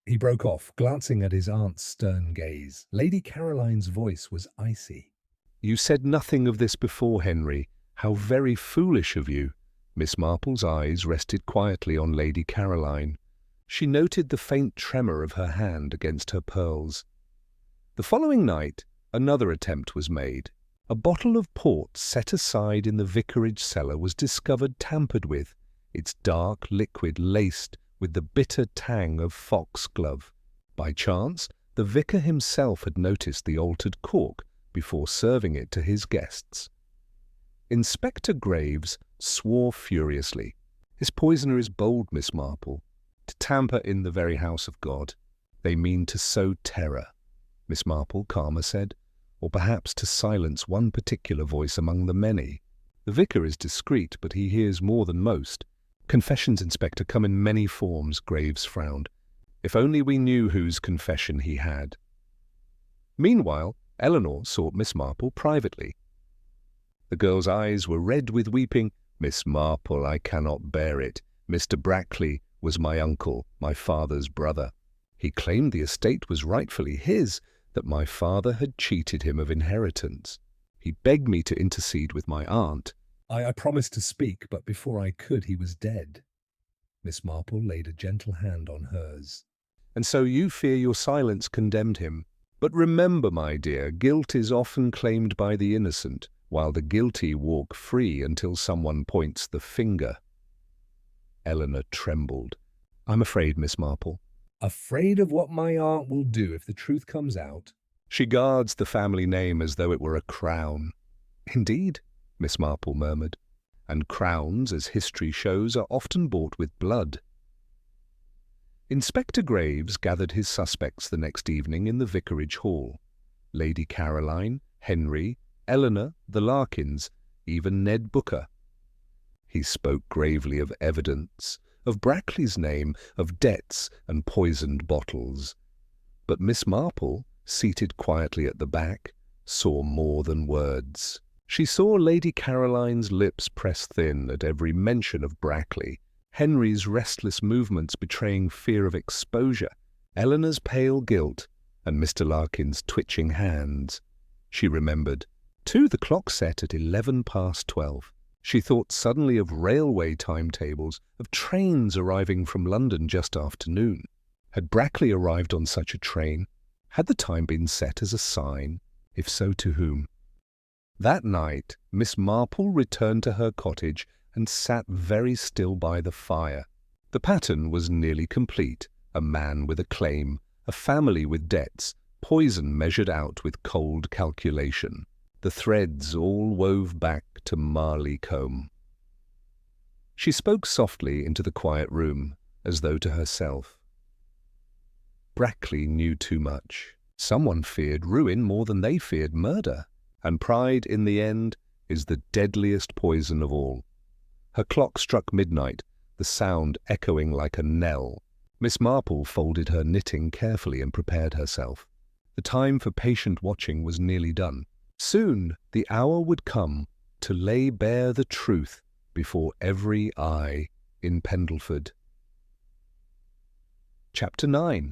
He broke off, glancing at his aunt's stern gaze. Lady Caroline's voice was icy. You said nothing of this before, Henry. How very foolish of you. Miss Marple's eyes rested quietly on Lady Caroline. She noted the faint tremor of her hand against her pearls. The following night, another attempt was made. A bottle of port set aside in the vicarage cellar was discovered tampered with, its dark liquid laced with the bitter tang of foxglove. By chance, the vicar himself had noticed the altered cork before serving it to his guests. Inspector Graves swore furiously. His poisoner is bold, Miss Marple. To tamper in the very house of God. They mean to sow terror, Miss Marple calmer said, or perhaps to silence one particular voice among the many. The vicar is discreet, but he hears more than most. Confessions, Inspector, come in many forms, Graves frowned. If only we knew whose confession he had. Meanwhile, Eleanor sought Miss Marple privately. The girl's eyes were red with weeping. Miss Marple, I cannot bear it. Mr. Brackley was my uncle, my father's brother. He claimed the estate was rightfully his, that my father had cheated him of inheritance. He begged me to intercede with my aunt. I promised to speak, but before I could, he was dead. Miss Marple laid a gentle hand on hers. And so you fear your silence condemned him. But remember, my dear, guilt is often claimed by the innocent, while the guilty walk free until someone points the finger. Eleanor trembled. I'm afraid, Miss Marple. Afraid of what my aunt will do if the truth comes out? She guards the family name as though it were a crown. Indeed, Miss Marple murmured, and crowns, as history shows, are often bought with blood. Inspector Graves gathered his suspects the next evening in the vicarage hall. Lady Caroline, Henry, Eleanor, the Larkins, even Ned Booker. He spoke gravely of evidence, of Brackley's name, of debts and poisoned bottles. But Miss Marple, seated quietly at the back, saw more than words. She saw Lady Caroline's lips press thin at every mention of Brackley, Henry's restless movements betraying fear of exposure, Eleanor's pale guilt, and Mr. Larkin's twitching hands. She remembered, 2. The clock set at 11 past 12. She thought suddenly of railway timetables, of trains arriving from London just after noon. Had Brackley arrived on such a train? Had the time been set as a sign? If so, to whom? That night, Miss Marple returned to her cottage and sat very still by the fire. The pattern was nearly complete. A man with a claim, a family with debts, poison measured out with cold calculation. The threads all wove back to Marley Combe. She spoke softly into the quiet room, as though to herself. Brackley knew too much. Someone feared ruin more than they feared murder, and pride, in the end, is the deadliest poison of all. Her clock struck midnight, the sound echoing like a knell. Miss Marple folded her knitting carefully and prepared herself. The time for patient watching was nearly done. Soon the hour would come to lay bare the truth before every eye in Pendleford. Chapter 9.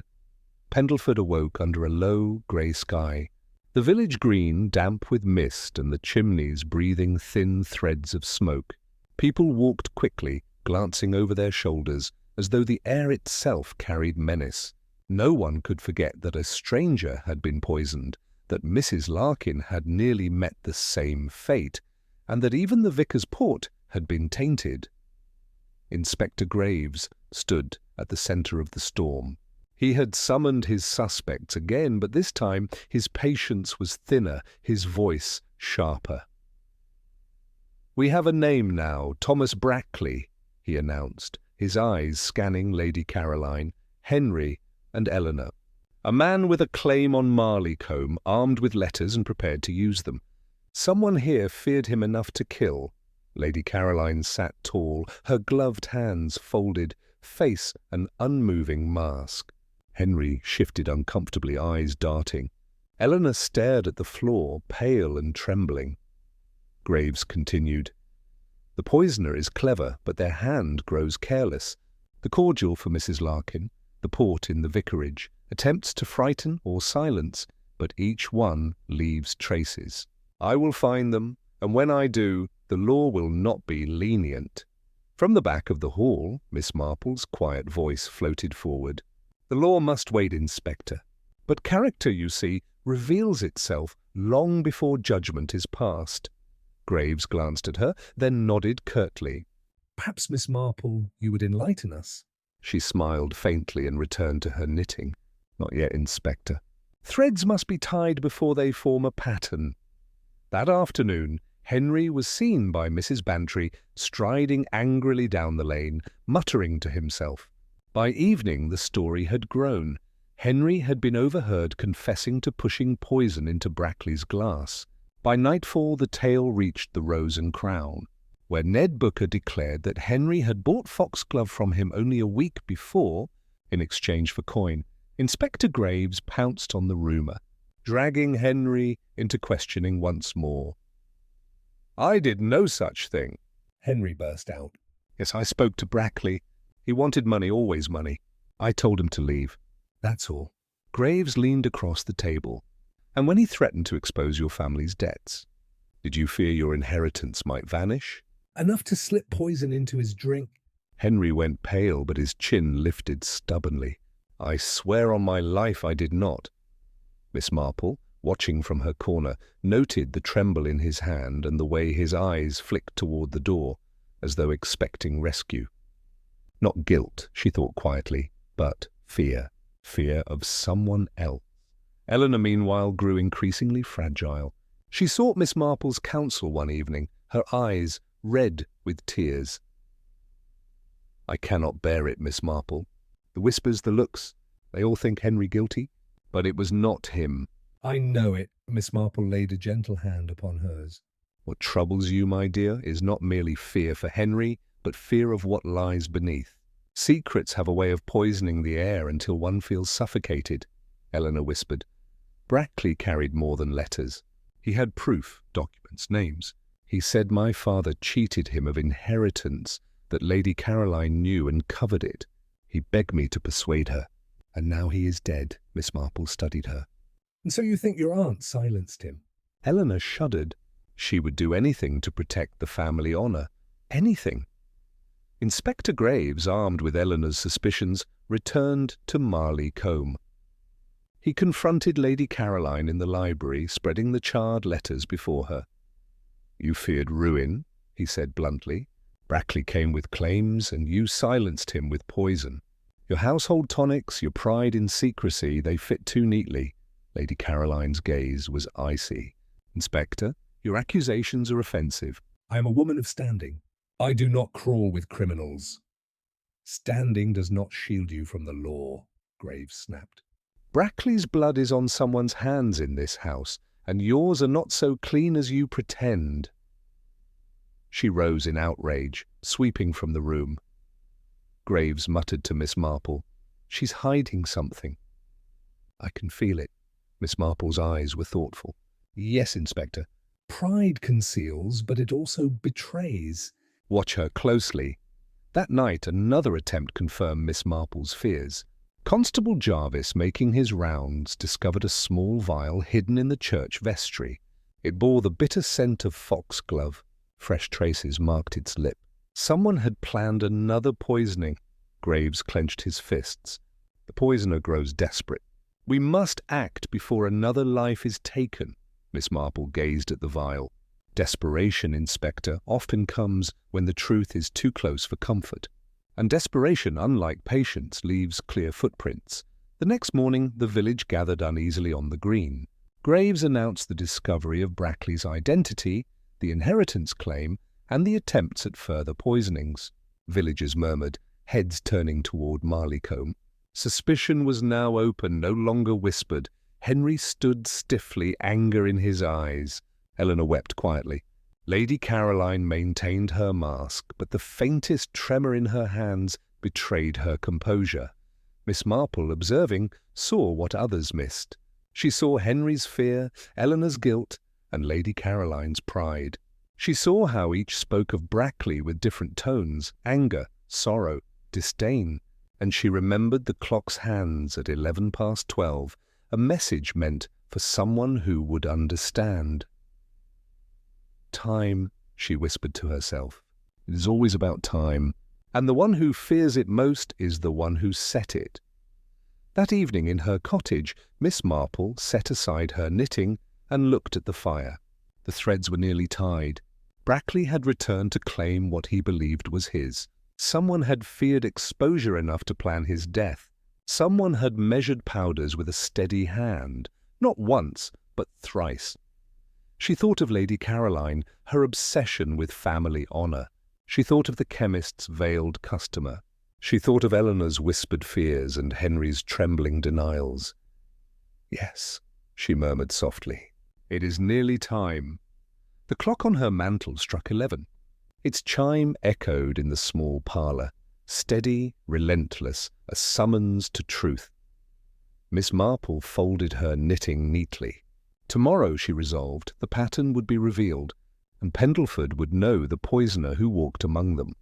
Pendleford awoke under a low, grey sky. The village green damp with mist and the chimneys breathing thin threads of smoke. People walked quickly, glancing over their shoulders, as though the air itself carried menace. No one could forget that a stranger had been poisoned, that Mrs. Larkin had nearly met the same fate, and that even the vicar's port had been tainted. Inspector Graves stood at the centre of the storm. He had summoned his suspects again, but this time his patience was thinner, his voice sharper. "We have a name now, Thomas Brackley," he announced, his eyes scanning Lady Caroline, Henry, and Eleanor. "A man with a claim on Marley Combe, armed with letters and prepared to use them. Someone here feared him enough to kill." Lady Caroline sat tall, her gloved hands folded, face an unmoving mask. Henry shifted uncomfortably, eyes darting. Eleanor stared at the floor, pale and trembling. Graves continued. "The poisoner is clever, but their hand grows careless. The cordial for Mrs. Larkin, the port in the vicarage, attempts to frighten or silence, but each one leaves traces. I will find them, and when I do, the law will not be lenient." From the back of the hall, Miss Marple's quiet voice floated forward. "The law must wait, Inspector. But character, you see, reveals itself long before judgment is passed." Graves glanced at her, then nodded curtly. "Perhaps, Miss Marple, you would enlighten us." She smiled faintly and returned to her knitting. "Not yet, Inspector. Threads must be tied before they form a pattern." That afternoon, Henry was seen by Mrs. Bantry striding angrily down the lane, muttering to himself. By evening the story had grown. Henry had been overheard confessing to pushing poison into Brackley's glass. By nightfall the tale reached the Rose and Crown, where Ned Booker declared that Henry had bought foxglove from him only a week before, in exchange for coin. Inspector Graves pounced on the rumour, dragging Henry into questioning once more. "I did no such thing," Henry burst out. "Yes, I spoke to Brackley. He wanted money, always money. I told him to leave. That's all." Graves leaned across the table. "And when he threatened to expose your family's debts, did you fear your inheritance might vanish?" "Enough to slip poison into his drink." Henry went pale, but his chin lifted stubbornly. "I swear on my life I did not." Miss Marple, watching from her corner, noted the tremble in his hand and the way his eyes flicked toward the door, as though expecting rescue. Not guilt, she thought quietly, but fear. Fear of someone else. Eleanor, meanwhile, grew increasingly fragile. She sought Miss Marple's counsel one evening, her eyes red with tears. "I cannot bear it, Miss Marple. The whispers, the looks, they all think Henry guilty, but it was not him." "I know it." Miss Marple laid a gentle hand upon hers. "What troubles you, my dear, is not merely fear for Henry, but fear of what lies beneath. Secrets have a way of poisoning the air until one feels suffocated," Eleanor whispered. "Brackley carried more than letters. He had proof, documents, names. He said my father cheated him of inheritance, that Lady Caroline knew and covered it. He begged me to persuade her. And now he is dead." Miss Marple studied her. "And so you think your aunt silenced him?" Eleanor shuddered. She would do anything to protect the family honor. Anything. Inspector Graves, armed with Eleanor's suspicions, returned to Marley Combe. He confronted Lady Caroline in the library, spreading the charred letters before her. "You feared ruin," he said bluntly. "Brackley came with claims, and you silenced him with poison. Your household tonics, your pride in secrecy, they fit too neatly." Lady Caroline's gaze was icy. "Inspector, your accusations are offensive." "I am a woman of standing. I do not crawl with criminals." "Standing does not shield you from the law," Graves snapped. "Brackley's blood is on someone's hands in this house, and yours are not so clean as you pretend." She rose in outrage, sweeping from the room. Graves muttered to Miss Marple, "She's hiding something." "I can feel it." Miss Marple's eyes were thoughtful. "Yes, Inspector. Pride conceals, but it also betrays." "Watch her closely." That night, another attempt confirmed Miss Marple's fears. Constable Jarvis, making his rounds, discovered a small vial hidden in the church vestry. It bore the bitter scent of foxglove. Fresh traces marked its lip. Someone had planned another poisoning. Graves clenched his fists. The poisoner grows desperate. "We must act before another life is taken." Miss Marple gazed at the vial. "Desperation, Inspector, often comes when the truth is too close for comfort. And desperation, unlike patience, leaves clear footprints." The next morning, the village gathered uneasily on the green. Graves announced the discovery of Brackley's identity, the inheritance claim, and the attempts at further poisonings. Villagers murmured, heads turning toward Marleycombe. Suspicion was now open, no longer whispered. Henry stood stiffly, anger in his eyes. Eleanor wept quietly. Lady Caroline maintained her mask, but the faintest tremor in her hands betrayed her composure. Miss Marple, observing, saw what others missed. She saw Henry's fear, Eleanor's guilt, and Lady Caroline's pride. She saw how each spoke of Brackley with different tones, anger, sorrow, disdain, and she remembered the clock's hands at 12:11, a message meant for someone who would understand. "Time," she whispered to herself. "It is always about time, and the one who fears it most is the one who set it." That evening in her cottage, Miss Marple set aside her knitting and looked at the fire. The threads were nearly tied. Brackley had returned to claim what he believed was his. Someone had feared exposure enough to plan his death. Someone had measured powders with a steady hand, not once, but thrice. She thought of Lady Caroline, her obsession with family honor. She thought of the chemist's veiled customer. She thought of Eleanor's whispered fears and Henry's trembling denials. "Yes," she murmured softly. "It is nearly time." The clock on her mantel struck 11. Its chime echoed in the small parlour, steady, relentless, a summons to truth. Miss Marple folded her knitting neatly. Tomorrow, she resolved, the pattern would be revealed, and Pendleford would know the poisoner who walked among them.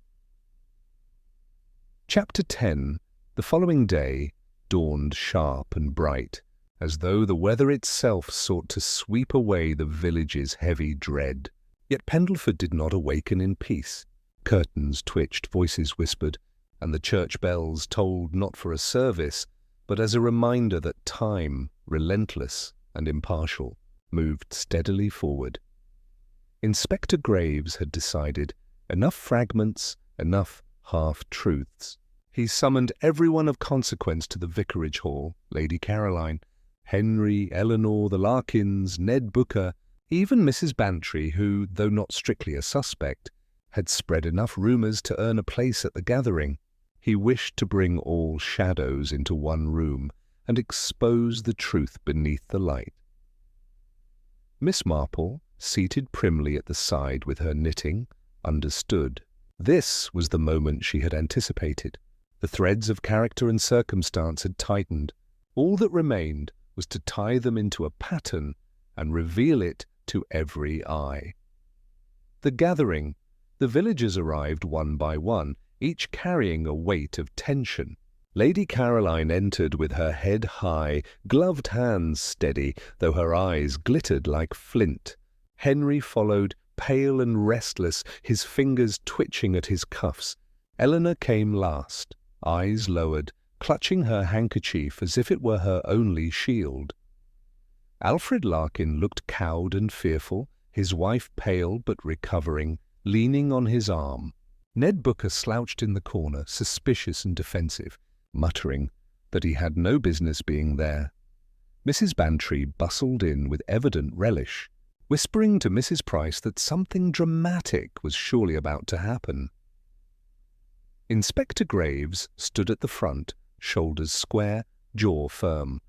Chapter 10. The following day dawned sharp and bright, as though the weather itself sought to sweep away the village's heavy dread. Yet Pendleford did not awaken in peace. Curtains twitched, voices whispered, and the church bells tolled not for a service, but as a reminder that time, relentless and impartial, moved steadily forward. Inspector Graves had decided, enough fragments, enough half-truths. He summoned everyone of consequence to the vicarage hall, Lady Caroline, Henry, Eleanor, the Larkins, Ned Booker, even Mrs. Bantry, who, though not strictly a suspect, had spread enough rumours to earn a place at the gathering. He wished to bring all shadows into one room and expose the truth beneath the light. Miss Marple, seated primly at the side with her knitting, understood. This was the moment she had anticipated. The threads of character and circumstance had tightened. All that remained was to tie them into a pattern and reveal it to every eye. The gathering. The villagers arrived one by one, each carrying a weight of tension. Lady Caroline entered with her head high, gloved hands steady, though her eyes glittered like flint. Henry followed, pale and restless, his fingers twitching at his cuffs. Eleanor came last, eyes lowered, clutching her handkerchief as if it were her only shield. Alfred Larkin looked cowed and fearful, his wife pale but recovering, leaning on his arm. Ned Booker slouched in the corner, suspicious and defensive, muttering that he had no business being there. Mrs. Bantry bustled in with evident relish, whispering to Mrs. Price that something dramatic was surely about to happen. Inspector Graves stood at the front, shoulders square, jaw firm.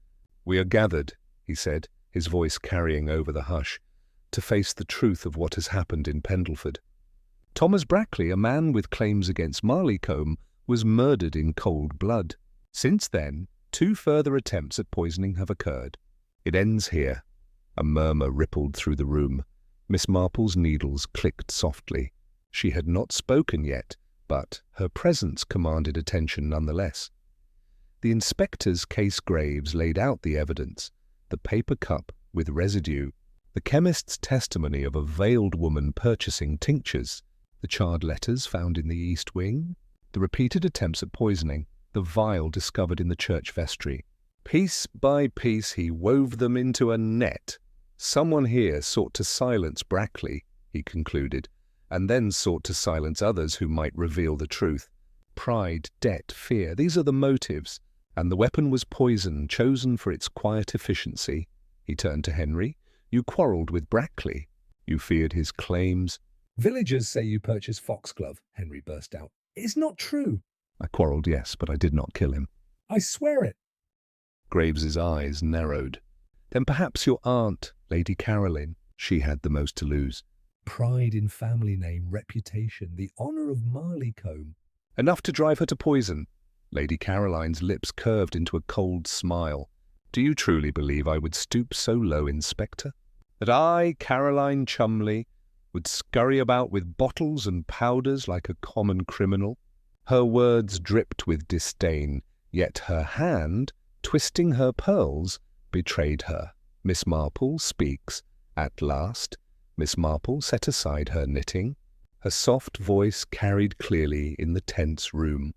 "We are gathered," he said, his voice carrying over the hush, "to face the truth of what has happened in Pendleford. Thomas Brackley, a man with claims against Marleycombe, was murdered in cold blood. Since then, 2 further attempts at poisoning have occurred. It ends here." A murmur rippled through the room. Miss Marple's needles clicked softly. She had not spoken yet, but her presence commanded attention nonetheless. The inspector's case Graves laid out the evidence: the paper cup with residue, the chemist's testimony of a veiled woman purchasing tinctures, the charred letters found in the East Wing, the repeated attempts at poisoning, the vial discovered in the church vestry. Piece by piece he wove them into a net. Someone here sought to silence Brackley, he concluded, and then sought to silence others who might reveal the truth. Pride, debt, fear, these are the motives, and the weapon was poison, chosen for its quiet efficiency. He turned to Henry. "You quarrelled with Brackley. You feared his claims." "Villagers say you purchased Foxglove," Henry burst out. "It's not true." "I quarrelled, yes, but I did not kill him." "I swear it." Graves's eyes narrowed. "Then perhaps your aunt, Lady Caroline, she had the most to lose." "Pride in family name, reputation, the honour of Marleycombe." "Enough to drive her to poison." Lady Caroline's lips curved into a cold smile. "Do you truly believe I would stoop so low, Inspector? That I, Caroline Cholmondeley, would scurry about with bottles and powders like a common criminal?" Her words dripped with disdain, yet her hand, twisting her pearls, betrayed her. Miss Marple speaks. At last, Miss Marple set aside her knitting. Her soft voice carried clearly in the tense room.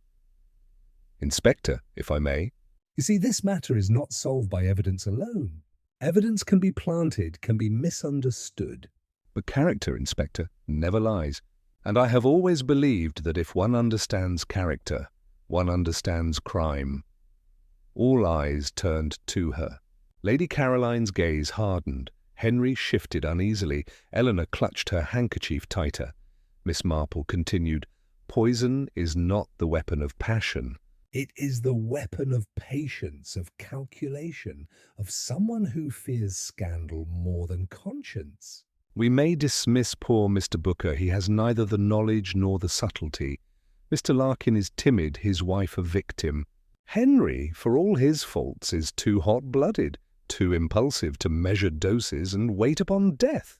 "Inspector, if I may." "You see, this matter is not solved by evidence alone. Evidence can be planted, can be misunderstood." "But character, Inspector, never lies. And I have always believed that if one understands character, one understands crime." All eyes turned to her. Lady Caroline's gaze hardened. Henry shifted uneasily. Eleanor clutched her handkerchief tighter. Miss Marple continued, "Poison is not the weapon of passion. It is the weapon of patience, of calculation, of someone who fears scandal more than conscience." We may dismiss poor Mr. Booker. He has neither the knowledge nor the subtlety. Mr. Larkin is timid, his wife a victim. Henry, for all his faults, is too hot-blooded, too impulsive to measure doses and wait upon death."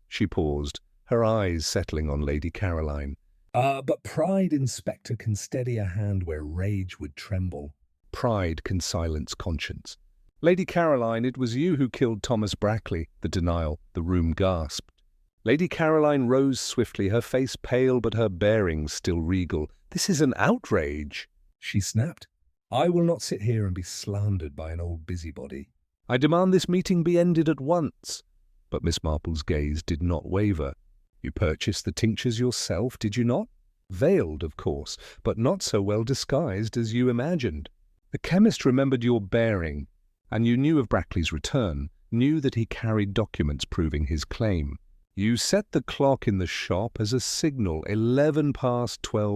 She paused, her eyes settling on Lady Caroline. But pride, Inspector, can steady a hand where rage would tremble." "Pride can silence conscience." "Lady Caroline, it was you who killed Thomas Brackley." The denial, the room gasped. Lady Caroline rose swiftly, her face pale but her bearing still regal. "This is an outrage," she snapped. "I will not sit here and be slandered by an old busybody." "I demand this meeting be ended at once." But Miss Marple's gaze did not waver. "You purchased the tinctures yourself, did you not? Veiled, of course, but not so well disguised as you imagined. The chemist remembered your bearing, and you knew of Brackley's return, knew that he carried documents proving his claim. You set the clock in the shop as a signal, 12:11,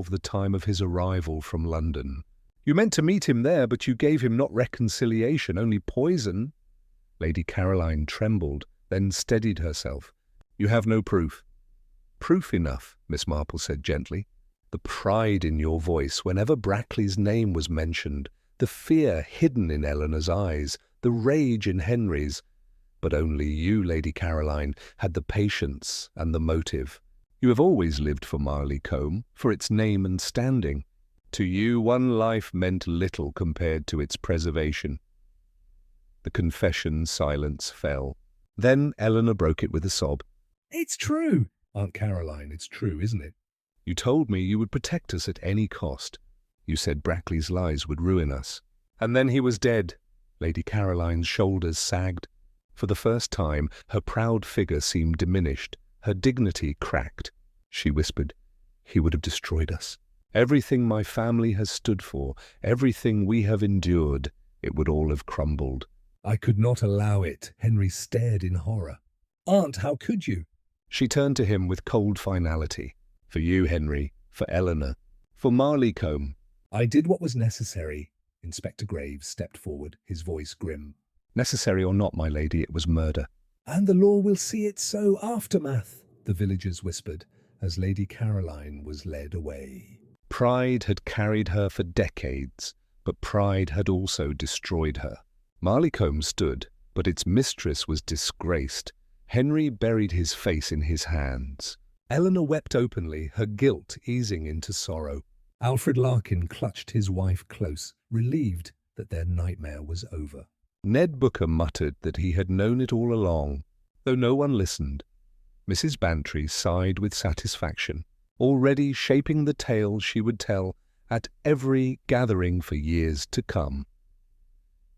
the time of his arrival from London. You meant to meet him there, but you gave him not reconciliation, only poison." Lady Caroline trembled, then steadied herself. "You have no proof." "Proof enough," Miss Marple said gently. "The pride in your voice whenever Brackley's name was mentioned, the fear hidden in Eleanor's eyes, the rage in Henry's. But only you, Lady Caroline, had the patience and the motive. You have always lived for Marleycombe, for its name and standing. To you, one life meant little compared to its preservation." The confession silence fell. Then Eleanor broke it with a sob. It's true, Aunt Caroline, it's true, isn't it? You told me you would protect us at any cost. You said Brackley's lies would ruin us. And then he was dead. Lady Caroline's shoulders sagged. For the first time, her proud figure seemed diminished, her dignity cracked. She whispered, "He would have destroyed us. Everything my family has stood for, everything we have endured, it would all have crumbled." I could not allow it. Henry stared in horror. Aunt, how could you? She turned to him with cold finality. "For you, Henry, for Eleanor, for Marleycombe." I did what was necessary. Inspector Graves stepped forward, his voice grim. "Necessary or not, my lady, it was murder." And the law will see it so. Aftermath, the villagers whispered, as Lady Caroline was led away. Pride had carried her for decades, but pride had also destroyed her. Marleycombe stood, but its mistress was disgraced. Henry buried his face in his hands. Eleanor wept openly, her guilt easing into sorrow. Alfred Larkin clutched his wife close, relieved that their nightmare was over. Ned Booker muttered that he had known it all along, though no one listened. Mrs. Bantry sighed with satisfaction, already shaping the tale she would tell at every gathering for years to come.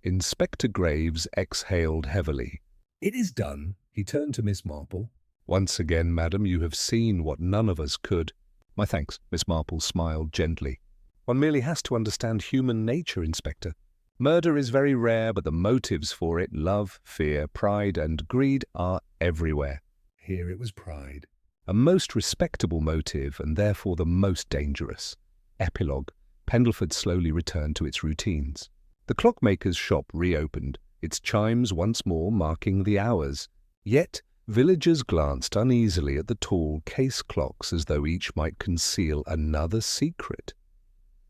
Inspector Graves exhaled heavily. It is done. He turned to Miss Marple. "Once again, madam, you have seen what none of us could." "My thanks," Miss Marple smiled gently. "One merely has to understand human nature, Inspector. Murder is very rare, but the motives for it, love, fear, pride, and greed, are everywhere." Here it was pride. "A most respectable motive, and therefore the most dangerous." Epilogue. Pendleford slowly returned to its routines. The clockmaker's shop reopened, its chimes once more marking the hours. Yet villagers glanced uneasily at the tall case clocks as though each might conceal another secret.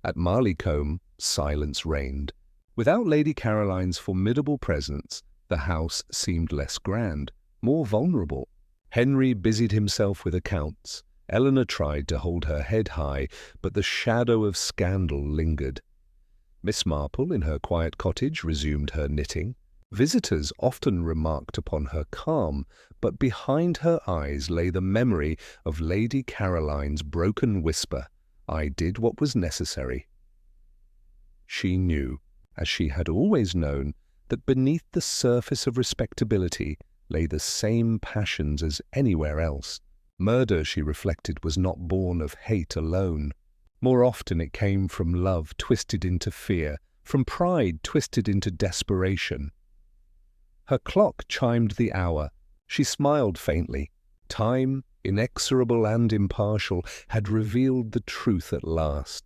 At Marleycombe, silence reigned. Without Lady Caroline's formidable presence, the house seemed less grand, more vulnerable. Henry busied himself with accounts. Eleanor tried to hold her head high, but the shadow of scandal lingered. Miss Marple, in her quiet cottage, resumed her knitting. Visitors often remarked upon her calm, but behind her eyes lay the memory of Lady Caroline's broken whisper, "I did what was necessary." She knew, as she had always known, that beneath the surface of respectability lay the same passions as anywhere else. Murder, she reflected, was not born of hate alone. More often it came from love twisted into fear, from pride twisted into desperation. Her clock chimed the hour. She smiled faintly. Time, inexorable and impartial, had revealed the truth at last.